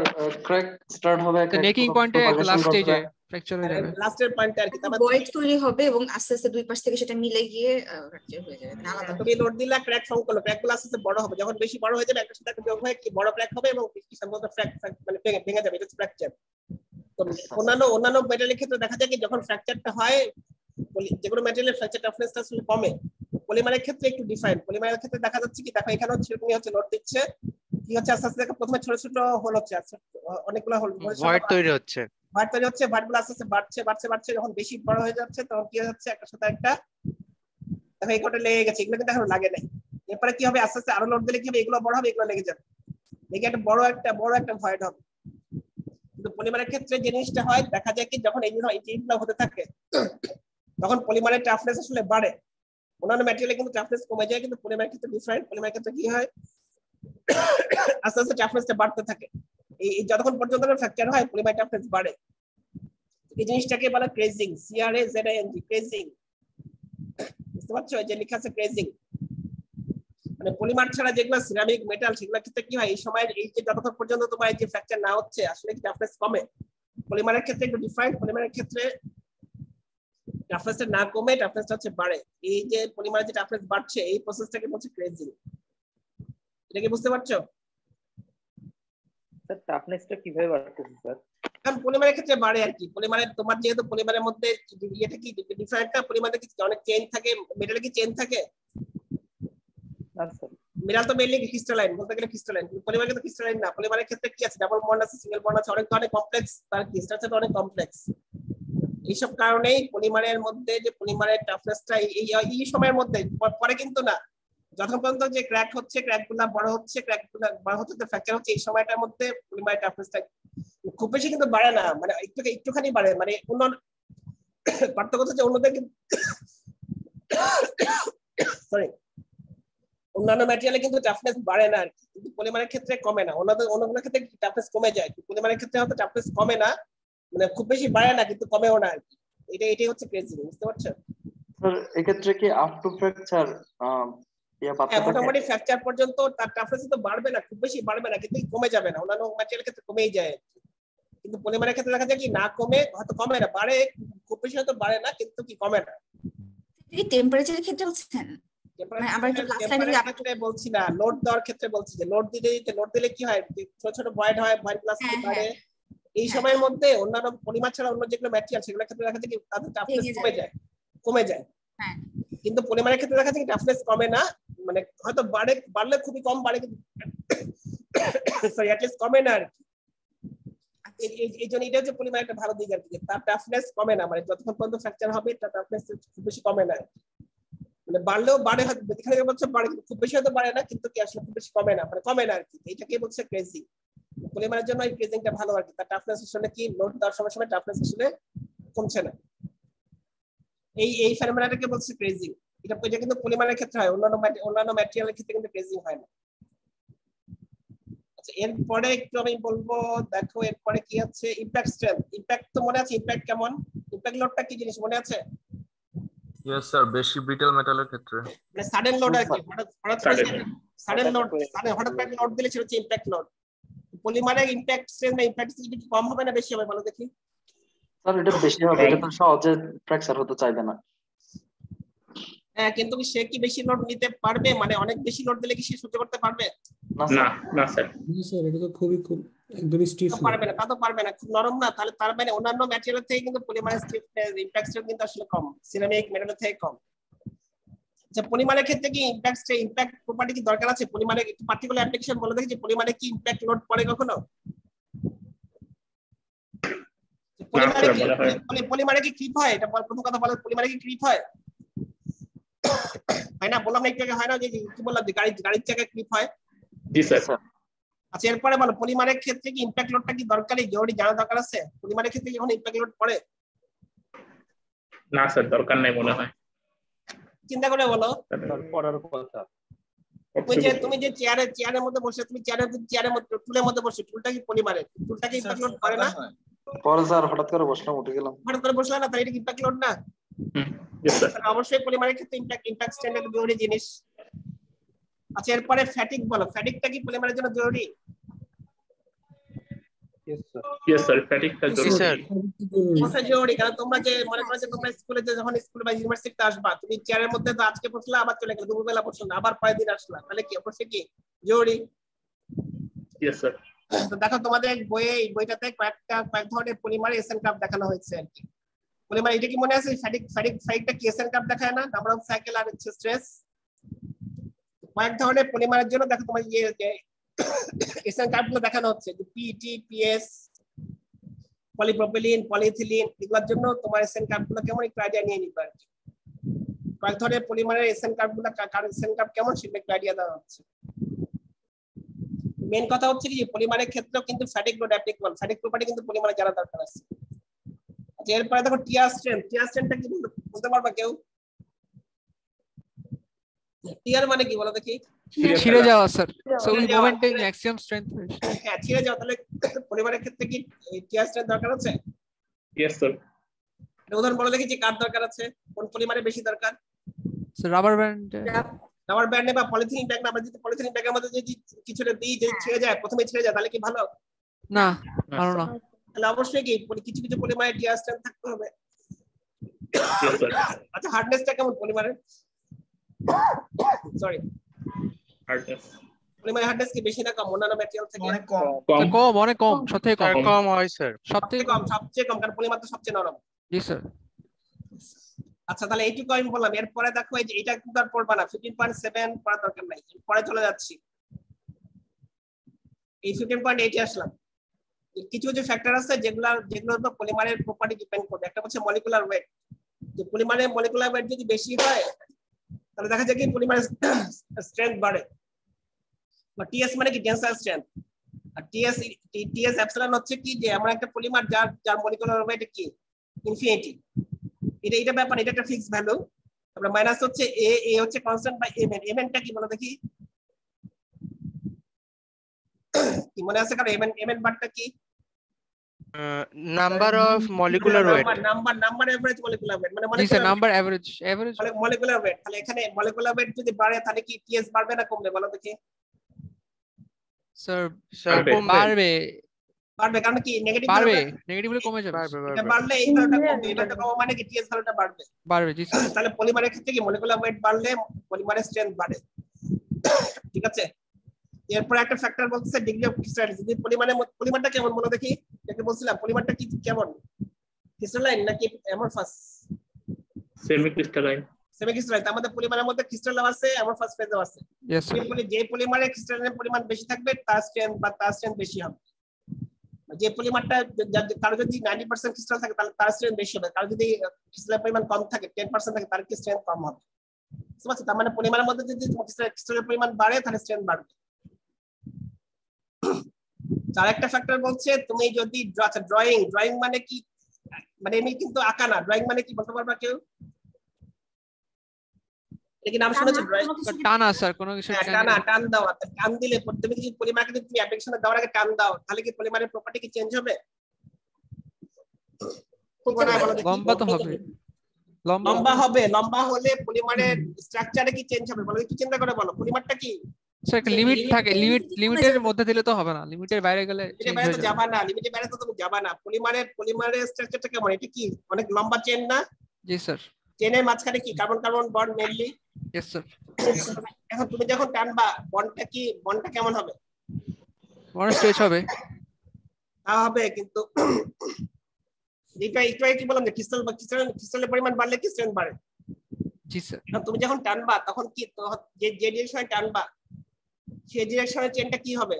ক্র্যাক স্টার্ট হবে, তো নেকিং পয়েন্টে লাস্ট স্টেজে ফ্র্যাকচার হয়ে যাবে। লাস্টের পয়েন্টে আর কি। তারপর ভয়েড তৈরি হবে এবং আস্তে আস্তে দুই পাশ থেকে সেটা মিলে গিয়ে ফ্র্যাকচার হয়ে যাবে, মানে আলাদা। তুমি লোড দিলা, ক্র্যাক ফর্ম করলো, ক্র্যাকগুলো আস্তে আস্তে বড় হবে। যখন বেশি বড় হয়ে যাবে একটা সাথে একটা যোগ হয়ে কি বড় ক্র্যাক হবে এবং কি সম্ভবত মানে ভেঙে যাবে। এটা হচ্ছে ফ্র্যাকচার। তো অন্যান্য মেটেরিয়ালের ক্ষেত্রে দেখা যায় কি যখন ফ্র্যাকচারটা হয়, যেগুলো মেটেরিয়ালের ফ্র্যাকচার টাফনেসটা আসলে কমে, পলিমারের ক্ষেত্রে একটু ডিফারেন্ট। পলিমারের ক্ষেত্রে দেখা যাচ্ছে কি দেখো এখানেও সেরকমই হচ্ছে, লোড দিচ্ছে কি হচ্ছে আস্তে আস্তে দেখো প্রথমে ছোট ছোট হোল হচ্ছে, অনেকগুলো হোল ভয়েড তৈরি হচ্ছে, ভয়েডগুলো আস্তে আস্তে বাড়ছে যখন বেশি বড় হয়ে যাচ্ছে তখন কি হচ্ছে একটা সাথে একটা দেখো এই কটা লেগে গেছে, এগুলো কিন্তু এখন লাগে নাই। এরপরে কি হবে আস্তে আস্তে আরো লোড দিলে কি হবে, এগুলো বড় হবে, এগুলো লেগে যাবে, লেগে একটা বড় একটা ভয়েড হবে। কিন্তু পলিমারের ক্ষেত্রে জিনিসটা হয় দেখা যায় কি যখন এই জিনিসগুলো হতে থাকে তখন পলিমারের টাফনেস আসলে বাড়ে। অন্যান্য ম্যাটেরিয়ালে কিন্তু টাফনেস কমে যায়, কিন্তু পলিমারের ক্ষেত্রে ডিফারেন্ট। পলিমারের ক্ষেত্রে কি হয় আস্তে আস্তে টাফনেসটা বাড়তে থাকে। এই যতক্ষণ পর্যন্ত ফ্র্যাকচার হয় পলিমার টাফনেস বাড়ে। এই জিনিসটাকে বলে ক্রেজিং, CRAZING, ক্রেজিং। বুঝতে পারছো? এই যে লেখা আছে ক্রেজিং, মানে পলিমার ছাড়া যেগুলো সিরামিক মেটাল সেগুলোর ক্ষেত্রে কি হয় এই সময় এই যে যতক্ষণ পর্যন্ত তোমার এই যে ফ্র্যাকচার না হচ্ছে আসলে কি টাফনেস কমে। পলিমারের ক্ষেত্রে একটু ডিফারেন্ট, পলিমারের ক্ষেত্রে টাফনেসটা না কমে টাফনেসটা হচ্ছে বাড়ে। এই যে পলিমারের যে টাফনেস বাড়ছে এই প্রসেসটাকে বলছে ক্রেজিং। এটা কি বুঝতে পারছো? স্যার টাফনেসটা কিভাবে বাড়তেছে স্যার? কারণ পলিমারের ক্ষেত্রে বাড়ে আর কি। পলিমারের তোমার যেহেতু পলিমারের মধ্যে ইয়েটা কি ডিফারেন্টটা, পলিমারে কি অনেক চেইন থাকে, মেটালে কি চেইন থাকে? না স্যার। মিনারেল তো মেইনলি ক্রিস্টালাইন, বলতে গেলে ক্রিস্টালাইন। পলিমার কিন্তু ক্রিস্টালাইন না। পলিমারের ক্ষেত্রে কি আছে, ডাবল বন্ড আছে, সিঙ্গেল বন্ড আছে, অনেক কমপ্লেক্স, তার স্ট্রাকচারটা অনেক কমপ্লেক্স। এইসব কারণেই পলিমারের মধ্যে যে পলিমারের টাফনেসটা এই সময়ের মধ্যে পরে কিন্তু না, যতক্ষণ পর্যন্ত যে ক্র্যাক হচ্ছে, ক্র্যাকগুলো বড় হচ্ছে ফ্র্যাকচার হচ্ছে, এই সময়টার মধ্যে পলিমারের টাফনেসটা খুব বেশি কিন্তু বাড়ে না, মানে একটুখানি বাড়ে। মানে পার্থক্য হচ্ছে অন্যদের সরি অন্যান্য ম্যাটেরিয়ালে কিন্তু টাফনেস বাড়ে না আর কি, কিন্তু পলিমারের ক্ষেত্রে কমে না। অন্যগুলোর ক্ষেত্রে টাফনেস কমে যায়, পলিমারের ক্ষেত্রে হয়তো টাফনেস কমে না, মানে খুব বেশি বাড়ে না কিন্তু কমেও না আর কি। এটাই হচ্ছে ক্রেজিং। বুঝতে পারছো? স্যার এক্ষেত্রে কি আপ টু ফ্র্যাকচার মোটামুটি ফ্র্যাকচার পর্যন্ত তার টাফনেস তো বাড়বে না, খুব বেশি বাড়বে না কিন্তু কমে যাবে না। অন্যান্য ম্যাটেরিয়ালের ক্ষেত্রে কমেই যায়, কিন্তু পলিমারের ক্ষেত্রে দেখা যায় কি না কমে, হয়তো কমে না, বাড়ে, খুব বেশি হয়তো বাড়ে না কিন্তু কি কমে না। এই টেম্পারেচারের ক্ষেত্রে বলছেন? মানে আবার একটু লাস্ট টাইমে ক্ষেত্রে বলছি না, লোড দেওয়ার ক্ষেত্রে বলছি যে লোড দিলে কি হয়, ছোট ছোট ভয়েড হয়, ভয়েড প্লাস বাড়ে। এই সময়ের মধ্যে অন্যান্য পলিমার ছাড়া অন্য যেগুলো ম্যাটেরিয়াল সেগুলোর ক্ষেত্রে দেখা যায় কি তাদের টাফনেস কমে যায়। কিন্তু পলিমারের ক্ষেত্রে দেখা যায় কি টাফনেস কমে না, মানে হয়তো বাড়লে খুবই কম বাড়ে, কিন্তু সরি অ্যাট লিস্ট কমে না আর কি। এই জন্য এটা হচ্ছে পলিমার একটা ভালো দিক আর কি, তার টাফনেস কমে না, মানে যতক্ষণ পর্যন্ত ফ্র্যাকচার হবে তার টাফনেস খুব বেশি কমে না, মানে বাড়লেও বাড়ে, হয়তো এখানে বলছে বাড়ে, খুব বেশি হয়তো বাড়ে না কিন্তু কি আসলে খুব বেশি কমে না, মানে কমে না আর কি। এটাকে বলছে ক্রেজিং। পলিমারের জন্য এই ক্রেজিংটা ভালো আর কি, তার টাফনেস আসলে কি লোড দেওয়ার সময় টাফনেস আসলে কমছে না। এই ফেনোমেনাটাকে বলছে ক্রেজিং। এটা কিন্তু পলিমারের ক্ষেত্রে হয়, অন্যান্য ম্যাটেরিয়ালের ক্ষেত্রে কিন্তু ক্রেজিং হয় না। আচ্ছা এরপরে একটু আমি বলবো, দেখো এরপরে কি আছে, ইমপ্যাক্ট স্ট্রেংথ। ইমপ্যাক্ট তো মনে আছে, ইমপ্যাক্ট কেমন, ইমপ্যাক্ট লোডটা কি জিনিস মনে আছে? ইয়েস স্যার, বেশি ব্রিটেল মেটালের ক্ষেত্রে মানে সাডেন লোড আর কি, সাডেন লোড, হঠাৎ একটা লোড দিলে সেটা হচ্ছে ইমপ্যাক্ট লোড। পলিমারের ইমপ্যাক্ট স্ট্রেংথ না ইমপ্যাক্ট স্ট্রেংথ কি কম হবে না বেশি হবে বলো দেখি? স্যার এটা বেশি হবে, এটা তো সহজে ফ্র্যাকচার হতে চাইবে না। হ্যাঁ, কিন্তু সে কি বেশি লোড নিতে পারবে, মানে অনেক বেশি লোড দিলে কি সে সহ্য করতে পারবে? না না স্যার, এটা তো খুবই একদমই স্টিফ পারবে না, তা তো পারবে না, খুব নরম না। তাহলে তার মানে অন্যান্য ম্যাটেরিয়াল থেকে কিন্তু পলিমারের স্টিফনেস ইমপ্যাক্ট স্ট্রেংথ কিন্তু আসলে কম, সিরামিক মেটালের থেকে কম। আচ্ছা পলিমারের ক্ষেত্রে কি ইমপ্যাক্ট প্রপার্টি কি দরকার আছে? পলিমারের একটু পার্টিকুলার অ্যাপ্লিকেশন বলে দেখি যে পলিমারে কি ইমপ্যাক্ট লোড পড়ে কখনো? পলিমারে কি ক্রিপ হয়? এটা প্রথম কথা বলে, পলিমারে কি ক্রিপ হয়? হয় না? বললাম না একটু আগে হয় না যে কি বললাম যে গাড়ির চাকায় ক্রিপ হয়? জি স্যার। আচ্ছা এরপরে বলো পলিমারের ক্ষেত্রে কি ইমপ্যাক্ট লোডটা কি দরকারি, জরুরি জানা দরকার আছে? পলিমারের ক্ষেত্রে কি কোনো ইমপ্যাক্ট লোড পড়ে? না স্যার, দরকার নাই মনে হয়। চিন্তা করে বলো। পড়ার কথা। তুমি যে চেয়ারের মধ্যে বসে, তুমি চেয়ারের মধ্যে টুলের মধ্যে বসে, টুলটা কি পলিমারের? টুলটা কি ইমপ্যাক্ট লোড করে না? পরে স্যার হঠাৎ করে বসলাম, উঠে গেলাম। হঠাৎ করে বসলে না, তাহলে এটা ইমপ্যাক্ট লোড না? অবশ্যই পলিমারের ক্ষেত্রে ইমপ্যাক্ট স্ট্যান্ডার্ড জরুরি জিনিস। আচ্ছা এরপরে ফ্যাটিক বলো, ফ্যাটিকটা কি পলিমারের জন্য জরুরি? ইয়েস স্যার, ফ্যাটিকটা জরুরি। অবশ্যই জরুরি, কারণ তোমরা যে মনে করো যে তোমরা স্কুলে বা ইউনিভার্সিটিতে আসবা, তুমি চেয়ারের মধ্যে তো আজকে বসলা, আবার চলে গেলে, দুপুরবেলা বসলা, আবার পরের দিন আসলা, তাহলে কি অবশ্যই কি জরুরি? Yes sir. তো দেখো তোমাদের এই বইটাতে কয়েক ধরনের পলিমারের এসএন কার্ভ দেখানো হয়েছে আর কি। পলিমার এটা কি মনে আছে? ফ্যাটিকটা কি এসএন কার্ভ দেখায় না? নাম্বার অফ সাইকেল আর স্ট্রেস। কয়েক ধরনের পলিমারের জন্য দেখো তোমার এসএন কার্ভ গুলো দেখানো হচ্ছে, যে পিটি, পিএস, পলিপ্রোপিলিন, পলিইথিলিন, এগুলোর জন্য তোমার এসএন কার্ভ গুলো কেমন একটু আইডিয়া নিয়ে নিতে পারবে। কয়েক ধরনের পলিমারের এসএন কার্ভ গুলো এসএন কার্ভ কেমন সেটা একটু আইডিয়া দেওয়া হচ্ছে। মেন কথা হচ্ছে কি পলিমারের ক্ষেত্রেও কিন্তু fatigue load applicable, fatigue property কিন্তু পলিমারে জানা দরকার আছে। আচ্ছা এরপরে দেখো টিয়ার স্ট্রেন্থটা কি বলতে পারবা কেউ? টিয়ার মানে কি বলো দেখি? ছিঁড়ে যাওয়া স্যার, সো উই মোমেন্টে ম্যাক্সিমাম স্ট্রেংথ। হ্যাঁ ছিঁড়ে যাওয়া, তাহলে পলিমারের ক্ষেত্রে কি টিয়ার স্ট্রেন্থ দরকার আছে? Yes sir. উদাহরণ বলে দেখি যে কার দরকার আছে, কোন পলিমারে বেশি দরকার? স্যার রাবার ব্যান্ড বা পলিথিন ব্যাগ। না, আমরা যদি পলিথিন ব্যাগের মধ্যে যদি কিছুটা দিই যে ছিঁড়ে যায়, প্রথমে ছিঁড়ে যায়, তাহলে কি ভালো? না, ভালো না। তাহলে অবশ্যই কি কিছু কিছু পলিমারে টিয়ার স্ট্রেন্থ থাকতে হবে। আচ্ছা হার্ডনেসটা কেমন পলিমারের? সরি, পলিমারের হার্ডনেস কি বেশি না কম অন্যান্য ম্যাটেরিয়াল থেকে? অনেক কম। অনেক কম, সবথেকে কম হয় স্যার। সবচেয়ে কম, কারণ পলিমার তো সবচেয়ে নরম। জি স্যার। আচ্ছা তাহলে এইটুকু আমি বললাম। এরপরে দেখো এই যে এটা কিন্তু আর পড়বা না, 15.7 পড়ার দরকার নাই, পরে চলে যাচ্ছি। এই 15.8 আসলাম। কিছু যে ফ্যাক্টর আছে যেগুলোর উপর পলিমারের প্রপার্টি ডিপেন্ড করবে। একটা হচ্ছে মলিকুলার ওয়েট, যে পলিমারের মলিকুলার ওয়েট যদি বেশি হয় তাহলে দেখা যায় কি পলিমারের স্ট্রেংথ বাড়ে। বা টিএস মানে কি টেনসাইল স্ট্রেংথ, আর টিএস এপসিলন হচ্ছে কি যে এমন একটা পলিমার যার মলিকুলার ওয়েট কি ইনফিনিটি। এটা ব্যাপার, এটা একটা ফিক্সড ভ্যালু। তারপরে মাইনাস হচ্ছে এ হচ্ছে কনস্ট্যান্ট বাই এমএনটা কি বলো দেখি? কি মনে আছে কারণ এমএন বারটা কি? Number of molecular weight. Number average molecular weight মানে জি sir, number average molecular weight. তাহলে এখানে মলিকুলার ওয়েট যদি বাড়ে তাহলে কি টিএস বাড়বে না কমবে বলো দেখি? স্যার বাড়বে, কারণ কি নেগেটিভ নেগেটিভলি কমে যাবে। এটা বাড়লে এই ভ্যালুটা কমবে, এটা কম মানে কি টিএস ভ্যালুটা বাড়বে। জি স্যার। তাহলে পলিমারের ক্ষেত্রে কি মলিকুলার ওয়েট বাড়লে পলিমারের স্ট্রেংথ বাড়ে। ঠিক আছে। এরপর একটা ফ্যাক্টর বলতেছে ডিগ্রি অফ ক্রিস্টালাইন। যদি পলিমারটা কেমন বলো দেখি? যেটা বলছিলাম পলিমারটা কি কেমন, ক্রিস্টালাইন নাকি অ্যামরফাস? Semi crystalline. আমাদের পলিমারের মধ্যে ক্রিস্টাল আছে, অ্যামরফাস ফেজও আছে। যে পলিমারে ক্রিস্টালাইনের পরিমাণ বেশি থাকবে তার স্ট্রেংথ বেশি হবে। যে পলিমারটা কারো যদি 90% ক্রিস্টাল থাকে তাহলে তার স্ট্রেংথ বেশি হবে, কারো যদি ক্রিস্টালের পরিমাণ কম থাকে 10% থাকে তার স্ট্রেংথ কম হবে। বুঝতে পারছো? তার মানে পলিমারের মধ্যে যদি ক্রিস্টালের পরিমাণ বাড়ে তাহলে স্ট্রেংথ বাড়বে। আর একটা ফ্যাক্টর বলছে তুমি যদি ড্রয়িং মানে কি, মানে এমনি কিন্তু আঁকা না, ড্রয়িং মানে কি বলতে পারবা কেউ? এটা নাম শুনেছো? ড্রয়িং টানা স্যার, কোনো কিছু টান দাও। টান দিলে তুমি যদি পলিমারকে তুমি অ্যাপ্লিকেশনে দেওয়ার আগে টান দাও তাহলে কি পলিমারের প্রপার্টি কি চেঞ্জ হবে? লম্বা তো হবে। লম্বা হলে পলিমারের স্ট্রাকচারে কি চেঞ্জ হবে বলো? কি চিন্তা করে বলো? পলিমারটা কি স্যার একটা লিমিট থাকে, লিমিটের মধ্যে দিলে তো হবে না, লিমিটের বাইরে গেলে চেঞ্জ হয়ে যাবে। লিমিটের বাইরে তো তুমি যাবা না। পলিমারের স্ট্রাকচারটা কেমন? এটা কি অনেক লম্বা চেইন না? জি স্যার। চেইনের মাঝখানে কি carbon bond mainly? Yes sir. এখন তুমি যখন টানবা বন্ডটা কেমন হবে? বন্ড স্ট্রেচ হবে। হবে, কিন্তু এটা কি বললাম যে ক্রিস্টালের পরিমাণ বাড়লে কি স্ট্রেংথ বাড়ে? জি স্যার। তুমি যখন টানবা তখন কি যে ডিরেকশনে টানবা সেই ডিরেকশনের চেনটা কি হবে?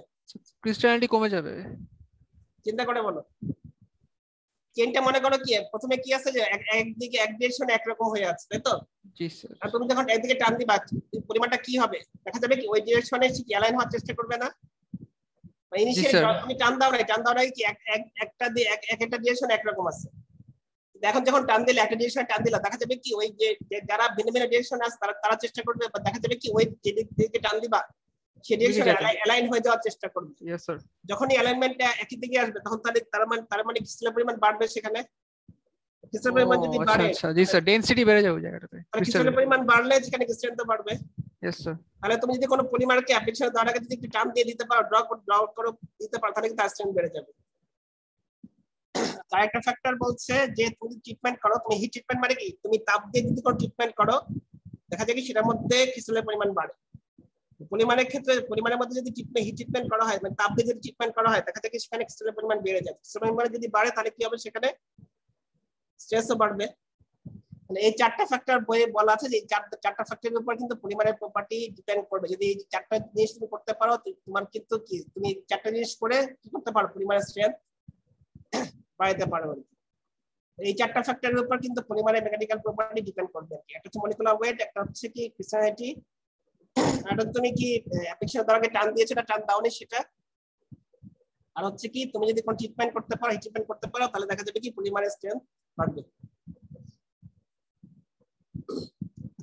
ক্রিস্টালিটি কমে যাবে। চিন্তা করে বলো। চেনটা মনে করো কি প্রথমে কি আছে যে একদিকে এক ডিরেকশনে একরকম হয়ে আছে, তাই তো? জি স্যার। আর তুমি যখন একদিকে টান দিবা পরিমাণটা কি হবে? দেখা যাবে কি ওই ডিরেকশনে সে অ্যালাইন হওয়ার চেষ্টা করবে না? ইনিশিয়ালি তুমি টান দাও নাই কি একটা দিয়ে একটা ডিরেকশন একরকম আছে। এখন যখন টান দিলে একটা ডিরেকশনে টান দিলা দেখা যাবে কি ওই যে যারা ভিন্ন ভিন্ন ডিরেকশন আছে তারা চেষ্টা করবে, বা দেখা যাবে কি ওই যে দিকে টান দিবা সেই ডিরেকশনে অ্যালাইন হয়ে যাওয়ার চেষ্টা করবে। Yes sir. যখনই অ্যালাইনমেন্টটা একই দিকে আসবে তখন তার মানে ক্রিস্টালের পরিমাণ বাড়বে, সেখানে ক্রিস্টালের পরিমাণ যদি বাড়ে আচ্ছা জি স্যার, ডেনসিটি বেড়ে যাবে জায়গাটাতে। ক্রিস্টালের পরিমাণ বাড়লে সেখানে ক্রিস্টাল তো বাড়বে। Yes sir. তাহলে তুমি যদি কোনো পলিমারকে অ্যাপ্লিকেশন দেওয়ার আগে যদি একটু টান দিয়ে দিতে পারো, ড্র করো দিতে পারো, তাহলে কিন্তু স্ট্রেংথ বেড়ে যাবে। তার একটা ফ্যাক্টর বলছে যে তুমি ট্রিটমেন্ট করো, তুমি হিট ট্রিটমেন্ট মানে কি তুমি তাপ দিয়ে যদি কোনো ট্রিটমেন্ট করো দেখা যায় কি সেটার মধ্যে ক্রিস্টালের পরিমাণ বাড়ে। পলিমারের ক্ষেত্রে পলিমারের মধ্যে যদি হিট ট্রিটমেন্ট করা হয় মানে তাপ দিয়ে যদি ট্রিটমেন্ট করা হয় দেখা যায় কি সেখানে ক্রিস্টালের পরিমাণ বেড়ে যায়। ক্রিস্টালের পরিমাণ যদি বাড়ে তাহলে কি হবে? সেখানে স্ট্রেসও বাড়বে। মানে এই চারটা ফ্যাক্টর বইয়ে বলা আছে যে চারটা ফ্যাক্টরের উপর কিন্তু পলিমারের প্রপার্টি ডিপেন্ড করবে। যদি এই চারটা জিনিস তুমি করতে পারো তোমার কিন্তু কি তুমি চারটা জিনিস করে কি করতে পারো? পলিমারের স্ট্রেংথ বাড়াতে পারো। এই চারটা ফ্যাক্টরের উপর কিন্তু পলিমারের মেকানিক্যাল প্রপার্টি ডিপেন্ড করবে। একটা হচ্ছে মলিকুলার ওয়েট, একটা হচ্ছে কি ক্রিস্টালিটি, আর তুমি কি অ্যাপ্লিকেশন দেওয়ার আগে টান দিয়েছো না টান দাওনি সেটা, আর হচ্ছে কি তুমি যদি কোন ট্রিটমেন্ট করতে পারো ট্রিটমেন্ট করতে পারো তাহলে দেখা যাবে কি পলিমারের স্ট্রেংথ বাড়বে।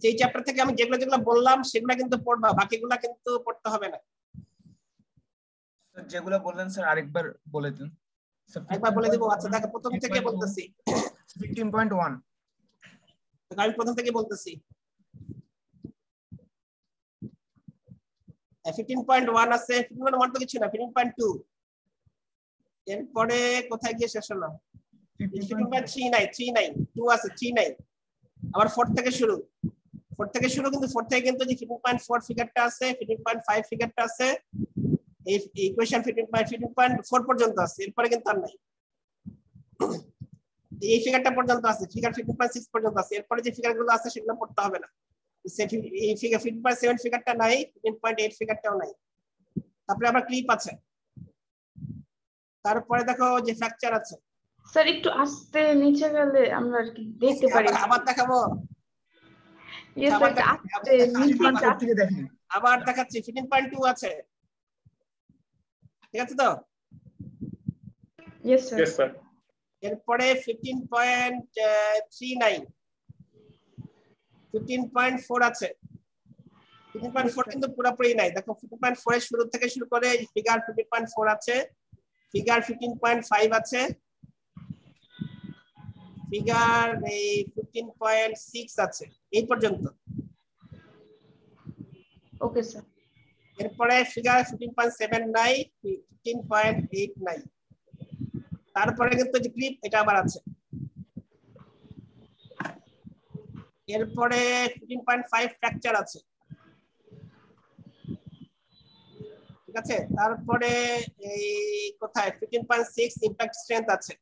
এই চ্যাপ্টার থেকে আমি যেগুলো যেগুলো বললাম সেগুলো কিন্তু পড়বা, বাকিগুলো কিন্তু পড়তে হবে না। যেগুলো বললেন স্যার আরেকবার বলে দিন। একবার বলে দিব। আচ্ছা দেখো প্রথম থেকে বলতেছি 15.1 আমি প্রথম থেকে বলতেছি 15.1 আছে। 15.1 তো কিছু না, 15.2 এরপরে কোথায় গিয়ে শেষ হলো? 15.39 2 আছে 39 আবার 4 থেকে শুরু কিন্তু 4 থেকে কিন্তু যে 15.4 ফিগারটা আছে 15.5 ফিগারটা আছে, এই ইকুয়েশন 15.4 পর্যন্ত আছে, এরপরে কিন্তু আর নাই। এই ফিগারটা পর্যন্ত আছে, ফিগার 15.6 পর্যন্ত আছে, এরপরে যে ফিগারগুলো আছে সেগুলো পড়তে হবে না। এই ফিগার 15.7 ফিগারটা নাই, 15.8 ফিগারটাও নাই। তারপরে আবার ক্লিপ আছে, তারপরে দেখো যে ফ্র্যাকচার আছে। স্যার একটু আস্তে নিচে গেলে আমরা আর কি দেখতে পারি। আবার দেখাবো, আবার দেখাচ্ছি 15.2 আছে, ঠিক আছে তো? Yes sir. এরপরে 15.39 15.4 আছে। 15.4 কিন্তু পুরোপুরি নাই, দেখো 15.4 এর শুরু থেকে শুরু করে ফিগার 15.4 আছে, ফিগার 15.5 আছে, ফিগার এই 15.6 আছে, এই পর্যন্ত। Okay sir. এরপরে ফিগার 15.7 নাই, 15.8 নাই, তারপরে কিন্তু যে ক্লিপ এটা আবার আছে। এরপরে 15.5 ফ্র্যাকচার আছে, ঠিক আছে? তারপরে এই কোথায় 15.6 ইমপ্যাক্ট স্ট্রেংথ আছে,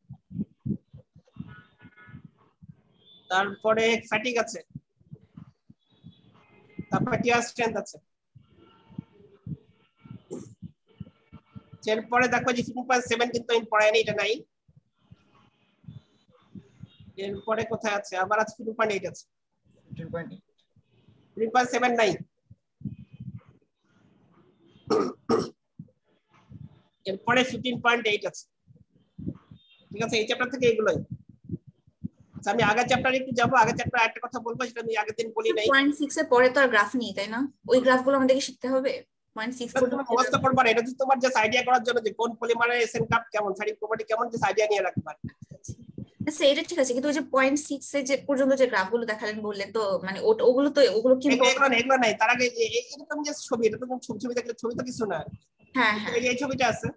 তারপরে ফ্যাটিগ আছে, তারপরে টিয়ার স্ট্রেংথ আছে। এরপরে দেখো যে 15.7 কিন্তু আমি পড়াইনি, এটা নাই। এরপরে কোথায় আছে? আবার আছে 15.8 আছে, 15.7 নাই। এরপরে 15.8 আছে, ঠিক আছে? এই চ্যাপ্টার থেকে এগুলোই। আচ্ছা আমি আগের চ্যাপ্টারে একটু যাবো, আগের চ্যাপ্টারে একটা কথা বলবো, সেটা আমি আগের দিন বলি নাই। 0.6 এর পরে তো আর গ্রাফ নেই, তাই না? ওই গ্রাফগুলো আমাদেরকে শিখতে হবে। 0.6 তুমি মুখস্থ করবা না, এটা হচ্ছে তোমার জাস্ট আইডিয়া করার জন্য যে কোন পলিমারের এসএন কাপ কেমন, ফ্যাটিক প্রপার্টি কেমন, জাস্ট আইডিয়া নিয়ে রাখবা। আচ্ছা এটা ঠিক আছে, কিন্তু ওই যে 0.6 এর যে পর্যন্ত যে গ্রাফগুলো দেখালেন বললেন, তো মানে ওগুলো কি এগুলো নাই। তার আগে এটা তুমি জাস্ট ছবি, এটা তুমি ছবি দেখলে ছবি তো কিছু না। হ্যাঁ এই ছবিটা আছে,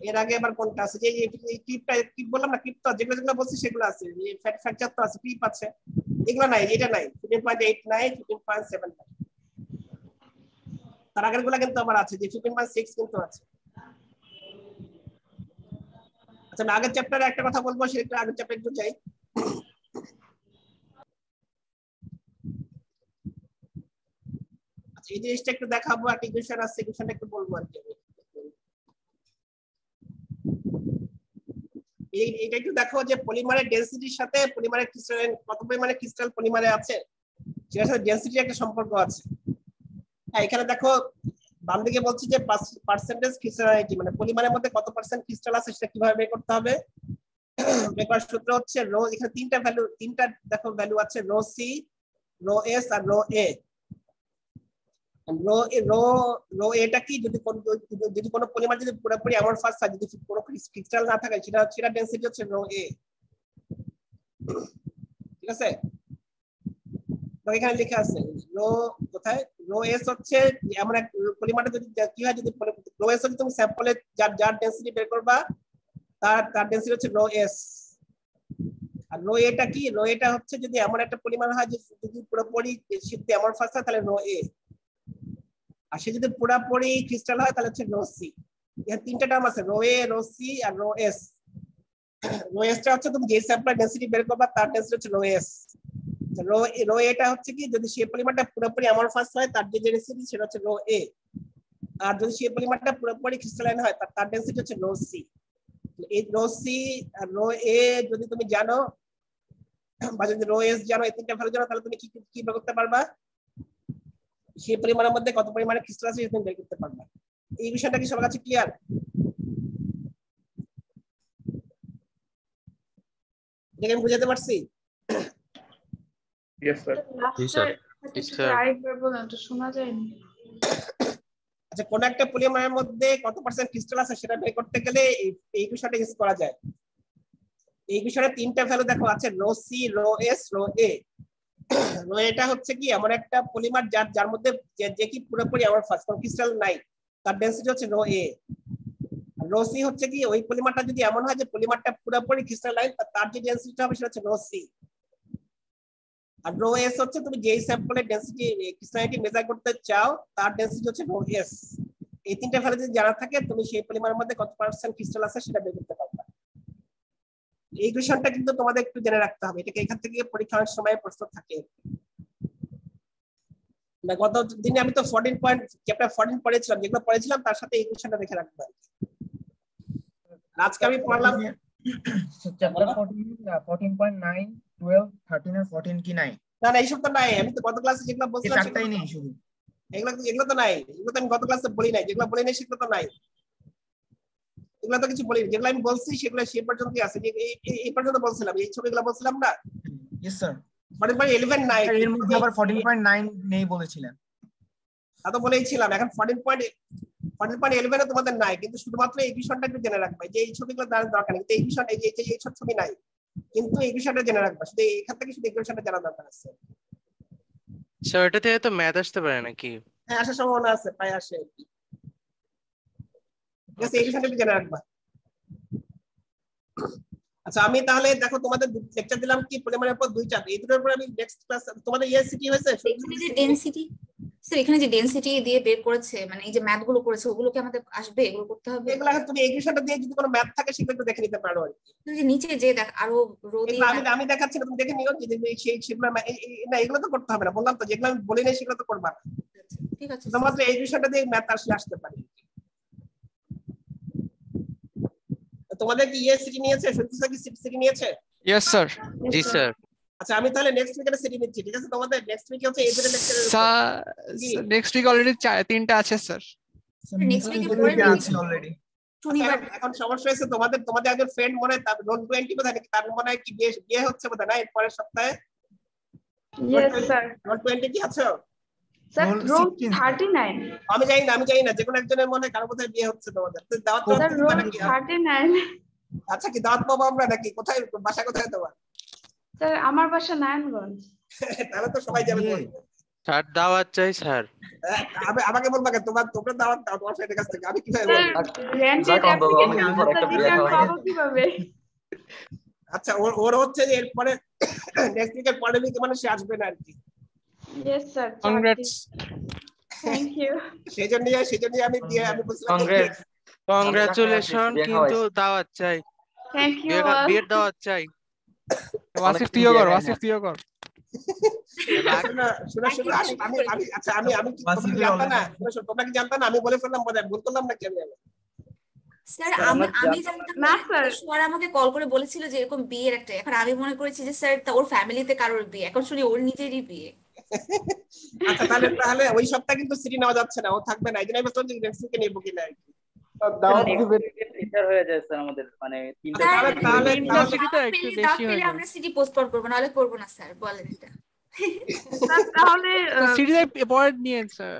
এর আগে আবার কোনটা আছে? যে এই ক্লিপটা, ক্লিপ বললাম না, ক্লিপ তো যেগুলো বলছি সেগুলো আছে, এই ফ্র্যাকচার তো আছে, ক্লিপ আছে, এগুলো নাই, এটা নাই। 15.8 নাই, 15.7 নাই, তার আগের গুলো কিন্তু আবার আছে, যে 15.6 কিন্তু আছে। আচ্ছা আমি আগের চ্যাপ্টারে একটা কথা বলবো, সেটা আগের চ্যাপ্টারে একটু যাই। আচ্ছা এই জিনিসটা একটু দেখাবো, একটা ইকুয়েশন আছে, ইকুয়েশনটা একটু বলবো আর কি। এইটা একটু দেখো যে পলিমারের ডেনসিটির সাথে পলিমারের ক্রিস্টাল কত পরিমাণে ক্রিস্টাল পলিমারে আছে সেটার সাথে ডেনসিটির একটা সম্পর্ক আছে। হ্যাঁ এখানে দেখো বাম দিকে বলছি যে পার্সেন্টেজ ক্রিস্টালিটি, মানে পলিমারের মধ্যে কত পার্সেন্ট ক্রিস্টাল আছে সেটা কিভাবে বের করতে হবে। বের করার সূত্র হচ্ছে রো, এখানে তিনটা দেখো ভ্যালু আছে, rho C, rho S R rho A. Rho এটা কি, যদি কোনো পলিমার যদি পুরোপুরি অ্যামরফাস হয়, যদি কোনো ক্রিস্টাল না থাকে সেটা ডেনসিটি হচ্ছে রো এ, ঠিক আছে। তো এখানে লেখা আছে রো কোথায়, রো এস হচ্ছে এমন এক পলিমারটা যদি কি হয়, যদি রো এস হচ্ছে তুমি স্যাম্পলে যার ডেনসিটি বের করবা তার ডেনসিটি হচ্ছে রো এস। আর রো এটা কি, রো এটা হচ্ছে যদি এমন একটা পলিমার হয় যে যদি পুরোপুরি অ্যামরফাস হয় তাহলে রো এ, আর সে যদি পুরোপুরি ক্রিস্টাল হয় তাহলে হচ্ছে রো সি। এর তিনটা টার্ম আছে, rho A, rho C R rho S. Rho এসটা হচ্ছে তুমি যে স্যাম্পল ডেনসিটি বের করবা তার ডেনসিটি হচ্ছে রো এস। রো এটা হচ্ছে কি, যদি সেই পলিমারটা পুরোপুরি অ্যামরফাস হয় তার যে ডেনসিটি সেটা হচ্ছে রো এ, আর যদি সেই পলিমারটা পুরোপুরি ক্রিস্টালাইন হয় তার ডেনসিটি হচ্ছে রো সি। এই রো সি আর রো এ যদি তুমি জানো বা যদি রো এস জানো, এই তিনটা ভ্যালু জানো, তাহলে তুমি কি বের করতে পারবা, সেই পরিমাণের মধ্যে কত পরিমাণে ক্রিস্টাল আছে তুমি বের করতে পারবা। এই বিষয়টা কি সবার কাছে ক্লিয়ার? এটা আমি বুঝাতে পারছি? Yes sir. আরেকবার বলুন তো, শোনা যায়নি। আচ্ছা কোন একটা পলিমারের মধ্যে কত পার্সেন্ট ক্রিস্টাল আছে সেটা বের করতে গেলে এই বিষয়টা ইউজ করা যায়। এই বিষয়ে তিনটা ভ্যালু দেখো আছে, rho C, rho S, rho A. Rho এটা হচ্ছে কি এমন একটা পলিমার যার মধ্যে যে কি পুরোপুরি অ্যামরফাস, কোনো ক্রিস্টাল নাই, তার ডেনসিটি হচ্ছে রো এ। রো সি হচ্ছে কি ওই পলিমারটা যদি এমন হয় যে পলিমারটা পুরোপুরি ক্রিস্টালাইন, তার যে ডেনসিটি হবে সেটা হচ্ছে রো সি। আর রো এস হচ্ছে তুমি যেই স্যাম্পলের ডেনসিটি ক্রিস্টালিটি মেজার করতে চাও তার ডেনসিটি হচ্ছে রো এস। এই তিনটা ভ্যালু যদি জানা থাকে তুমি সেই পলিমারের মধ্যে কত পার্সেন্ট ক্রিস্টাল আছে সেটা বের করতে পারবে। এই বিষয়টা কিন্তু তোমাদের একটু জেনে রাখতে হবে, এটাকে এখান থেকে পরীক্ষার সময় প্রশ্ন থাকে। গত দিনে আমি তো 14 পয়েন্ট চ্যাপ্টার 14 পড়েছিলাম, যেগুলো পড়েছিলাম তার সাথে এই বিষয়টা দেখে রাখবে। আজকে আমি পড়লাম চ্যাপ্টার 14.9, 12, 13 আর 14 কি নাই? না না এইসব তো নাই, আমি তো গত ক্লাসে যেগুলো বলছিলাম চারটাই নেই শুধু, এগুলো তো নাই, এগুলো তো আমি গত ক্লাসে বলি নাই, যেগুলো বলি নাই সেগুলো তো নাই, এগুলো তো কিছু বলিনি, যেগুলো আমি বলছি সেগুলো সেই পর্যন্তই আছে, যে এই পর্যন্ত বলছিলাম, এই ছবিগুলো বলছিলাম না। Yes sir. 14.11 নাই, এর মধ্যে আবার 14.9 নেই বলেছিলেন। তা তো বলেইছিলাম, এখন 14.11 তোমাদের নাই, কিন্তু শুধুমাত্র এই বিষয়টা একটু জেনে রাখবে যে এই ছবিগুলো জানার দরকার নেই, কিন্তু এই বিষয়টা এই ছবি নাই, কিন্তু এই বিষয়টা জেনে রাখবে, শুধু এখান থেকে শুধু এই বিষয়টা জানা দরকার আছে। স্যার এটা থেকে তো ম্যাথ আসতে পারে নাকি? হ্যাঁ আসার সম্ভাবনা আছে, প্রায় আসে। ঠিক আছে, এই বিষয়টা একটু জেনে রাখবা। আচ্ছা আমি তাহলে দেখো তোমাদের লেকচার দিলাম কি পলিমারের উপর দুইটা, এই দুটোর উপর আমি নেক্সট ক্লাস তোমাদের ইএসসি হয়েছে। এখানে যে ডেনসিটি স্যার, এখানে যে ডেনসিটি দিয়ে বের করেছে, মানে এই যে ম্যাথ গুলো করেছে ওগুলো কি আমাদের আসবে, এগুলো করতে হবে? এগুলো তুমি এই বিষয়টা দিয়ে যদি কোনো ম্যাথ থাকে সেটা একটু দেখে নিতে পারো আর কি। যে নিচে যে দেখ আরো রো দিয়ে আমি দেখাচ্ছি না, তুমি দেখে নিও যে সেগুলো না, এগুলো তো করতে হবে না, বললাম তো যেগুলো আমি বলি না সেগুলো তো করবা না। ঠিক আছে, শুধুমাত্র এই বিষয়টা দিয়ে ম্যাথ আসতে পারে। তোমাদের কি ইএসসি নিয়েছে, সত্যি স্যার কি সিটি নিয়েছে? Yes sir. জি স্যার। আচ্ছা আমি তাহলে নেক্সট উইকে সিটি নিচ্ছি, ঠিক আছে? তোমাদের নেক্সট উইকে হচ্ছে এই দুটো লেকচারের স্যার নেক্সট উইক অলরেডি 3টা আছে স্যার। নেক্সট উইকে পরে আছে অলরেডি। শনিবার। এখন সমস্যা হয়েছে তোমাদের একজন ফ্রেন্ড মনে হয় তার রোল 20 বোধহয় নাকি, তার মনে হয় কি বিয়ে হচ্ছে বোধহয় না এর পরের সপ্তাহে। Yes sir. রোল 20 কি আছো? Sir roll 39। আমি জানি না যে কোনো একজনের মনে হয় কারো বোধহয় বিয়ে হচ্ছে তোমাদের, তো দাওয়াত স্যার রোল 39। আচ্ছা কি দাওয়াত পাবো আমরা নাকি? কোথায় বাসা, কোথায় তোমার? স্যার আমার বাসা নারায়ণগঞ্জ। তাহলে তো সবাই যাবে। স্যার দাওয়াত চাই স্যার। আমাকে বলবা কেন? তোমরা দাওয়াত দাও তোমার ফ্রেন্ডের কাছ থেকে, আমি কিভাবে বলবো? কিভাবে? আচ্ছা ওর হচ্ছে যে এরপরে নেক্সট উইকের পরের উইকে মানে সে আসবে না আর কি। Yes sir. Congrats. Thank you. সেজন্যই আমি বলছিলাম কংগ্রাচুলেশন, কিন্তু দাওয়াত চাই। Thank you. বিয়ের দাওয়াত চাই। ওয়াসিফ তুইও কর। আচ্ছা আমি তোমরা কি জানতা না? তোমরা কি জানতা না? আমি বলে ফেললাম, ভুল করলাম নাকি আমি? স্যার আমি জানতাম না স্যার, আমাকে কল করে বলেছিল যে এরকম বিয়ের একটা, এখন আমি মনে করেছি যে স্যার ওর ফ্যামিলিতে কারোর বিয়ে, এখন শুনি ওর নিজেরই বিয়ে। আচ্ছা তাহলে ওই সপ্তাহে কিন্তু সিটি নেওয়া যাচ্ছে না, ও থাকবে না। এই জন্য আমি বললাম যে নেক্সট উইকে নেব কিনা আর কি। টিচার হয়ে যায় স্যার আমাদের, মানে তিনটা তাহলে আমরা সিটি পোস্টপোন করব, নাহলে করব না স্যার, বলেন এটা। তাহলে সিরিজে পয়েন্ট নিয়ে স্যার,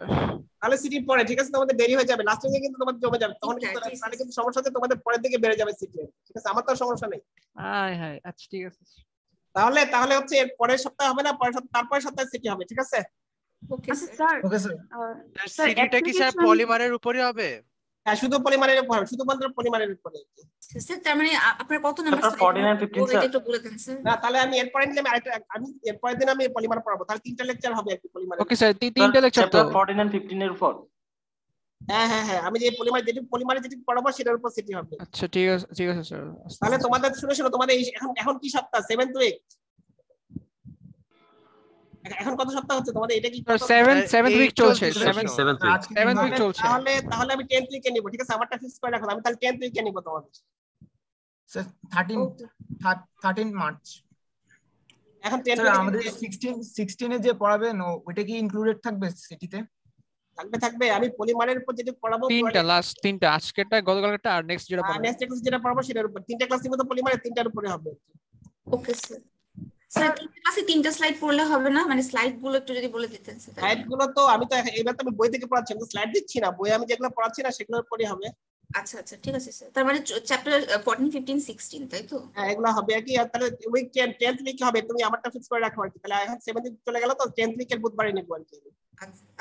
তাহলে সিটি পরে ঠিক আছে, তোমাদের দেরি হয়ে যাবে, লাস্ট উইকে কিন্তু তোমাদের জমে যাবে, তখন কিন্তু তাহলে কিন্তু সমস্যা হচ্ছে, তোমাদের পরের দিকে বেড়ে যাবে সিটি, ঠিক আছে? আমার তো সমস্যা নেই। হাই আচ্ছা ঠিক আছে। তাহলে হচ্ছে এর পরের সপ্তাহে হবে না, পরের সপ্তাহে, তারপরের সপ্তাহে সিটি হবে, ঠিক আছে? Okay sir okay sir. সিটিটা কি স্যার পলিমারের উপরে হবে? হ্যাঁ, শুধু পলিমারের উপর, শুধুমাত্র পলিমারের উপরে। স্যার তার মানে আপনার কত নাম্বার স্যার 49 15 স্যার। একটু বলে দেন স্যার। না তাহলে আমি এরপরে নিলাম আরেকটা, আমি এরপরের দিন আমি পলিমার পড়াবো, তাহলে 3টা লেকচার হবে আর কি পলিমারের। ওকে স্যার, তিনটা লেকচার তো। চ্যাপ্টার 49 15 এর উপর। হ্যাঁ আমি যে পলিমারে যেটি পড়াবো সেটার উপর সিটি হবে। আচ্ছা ঠিক আছে স্যার। তাহলে তোমাদের শুনো তোমাদের এখন কি সপ্তাহ? 7th week. এখন কত সপ্তাহ হচ্ছে তোমাদের? এটা কি 7th উইক চলছে, 7th উইক চলছে। তাহলে আমি 10th উইকে নিব, ঠিক আছে? আমারটা ফিক্স করে রাখো, আমি তাহলে 10th উইকে নিব তোমাদের। Sir 13 March. এখন 10th স্যার আমাদের 16 এ যে পড়াবেন ওইটা কি ইনক্লুডেড থাকবে সিটিতে? থাকবে। আমি পলিমারের উপর যেটা পড়াবো, লাস্ট তিনটা, আজকেরটা, গতকালটা আর নেক্সট যেটা পড়াবো, নেক্সট ক্লাস যেটা পড়াবো সেটার উপর 3টা ক্লাস নিব, তো পলিমারের 3টার উপরে হবে। Okay sir. স্যার ক্লাসে 3টা স্লাইড পড়লে হবে না? মানে স্লাইড গুলো একটু যদি বলে দিতেন স্যার। স্লাইড গুলো তো আমি তো এবার তো আমি বই থেকে পড়াচ্ছি, আমি তো স্লাইড দিচ্ছি না, বই আমি যেগুলো পড়াচ্ছি না সেগুলোর পরে হবে। আচ্ছা ঠিক আছে স্যার, তার মানে চ্যাপ্টার 14 15 16 তাই তো? হ্যাঁ এগুলো হবে আর কি। আর তাহলে উইক 10th উইক হবে, তুমি আমারটা ফিক্স করে রাখো আর কি। তাহলে এখন 7th উইক চলে গেল, তো 10th উইকের বুধবারে নিব আর কি।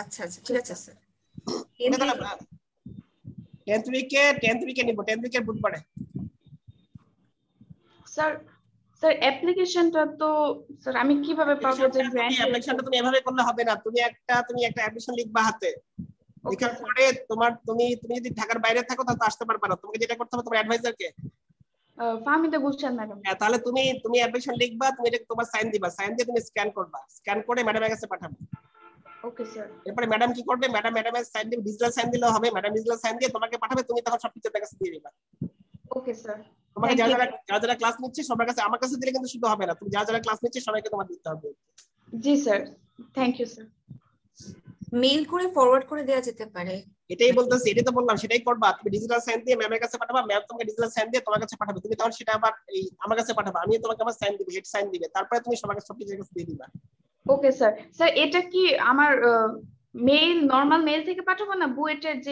আচ্ছা ঠিক আছে স্যার। 10th উইকে নিব, 10th উইকের বুধবারে। স্যার অ্যাপ্লিকেশনটা তো স্যার আমি কিভাবে পাবো যে গ্র্যান্ট? অ্যাপ্লিকেশনটা তুমি এভাবে করলে হবে না, তুমি একটা অ্যাপ্লিকেশন লিখবা হাতে, লেখার পরে তুমি যদি ঢাকার বাইরে থাকো তাহলে আসতে পারবে না, তোমাকে যেটা করতে হবে তোমার অ্যাডভাইজারকে, ফাহমিদা গুলশান ম্যাডাম। তাহলে তুমি অ্যাপ্লিকেশন লিখবা, তুমি এটা তোমার সাইন দিবা, সাইন দিয়ে তুমি স্ক্যান করবা, স্ক্যান করে ম্যাডামের কাছে পাঠাবে। Okay sir. এরপরে ম্যাডাম কি করবে, ম্যাডামের সাইন দিবে, ডিজিটাল সাইন দিলেও হবে, ম্যাডাম ডিজিটাল সাইন দিয়ে তোমাকে পাঠাবে, তুমি তখন সব টিচারদের কাছে দিয়ে দিবা। Okay sir. তোমাকে যারা ক্লাস নিচ্ছে সবার কাছে, আমার কাছে দিলে কিন্তু শুধু হবে না, তুমি যারা ক্লাস নিচ্ছে সবাইকে তোমার দিতে হবে। জি sir, thank you sir. Mail করে ফরওয়ার্ড করে দেওয়া যেতে পারে, এটাই বলতেছি, এটাই তো বললাম, সেটাই করবা। তুমি ডিজিটাল সাইন দিয়ে ম্যামের কাছে পাঠাবা, ম্যাম তোমাকে ডিজিটাল সাইন দিয়ে তোমার কাছে পাঠাবে, তুমি তখন সেটা আবার আমার কাছে পাঠাবা, আমি তোমাকে আমার সাইন দিব, হেড সাইন দিবে, তারপরে তুমি সবার কাছে সব টিচারের কাছে দিয়ে দিবা। Okay sir. স্যার এটা কি আমার মেইল, নরমাল মেইল থেকে পাঠাবো না বুয়েটের যে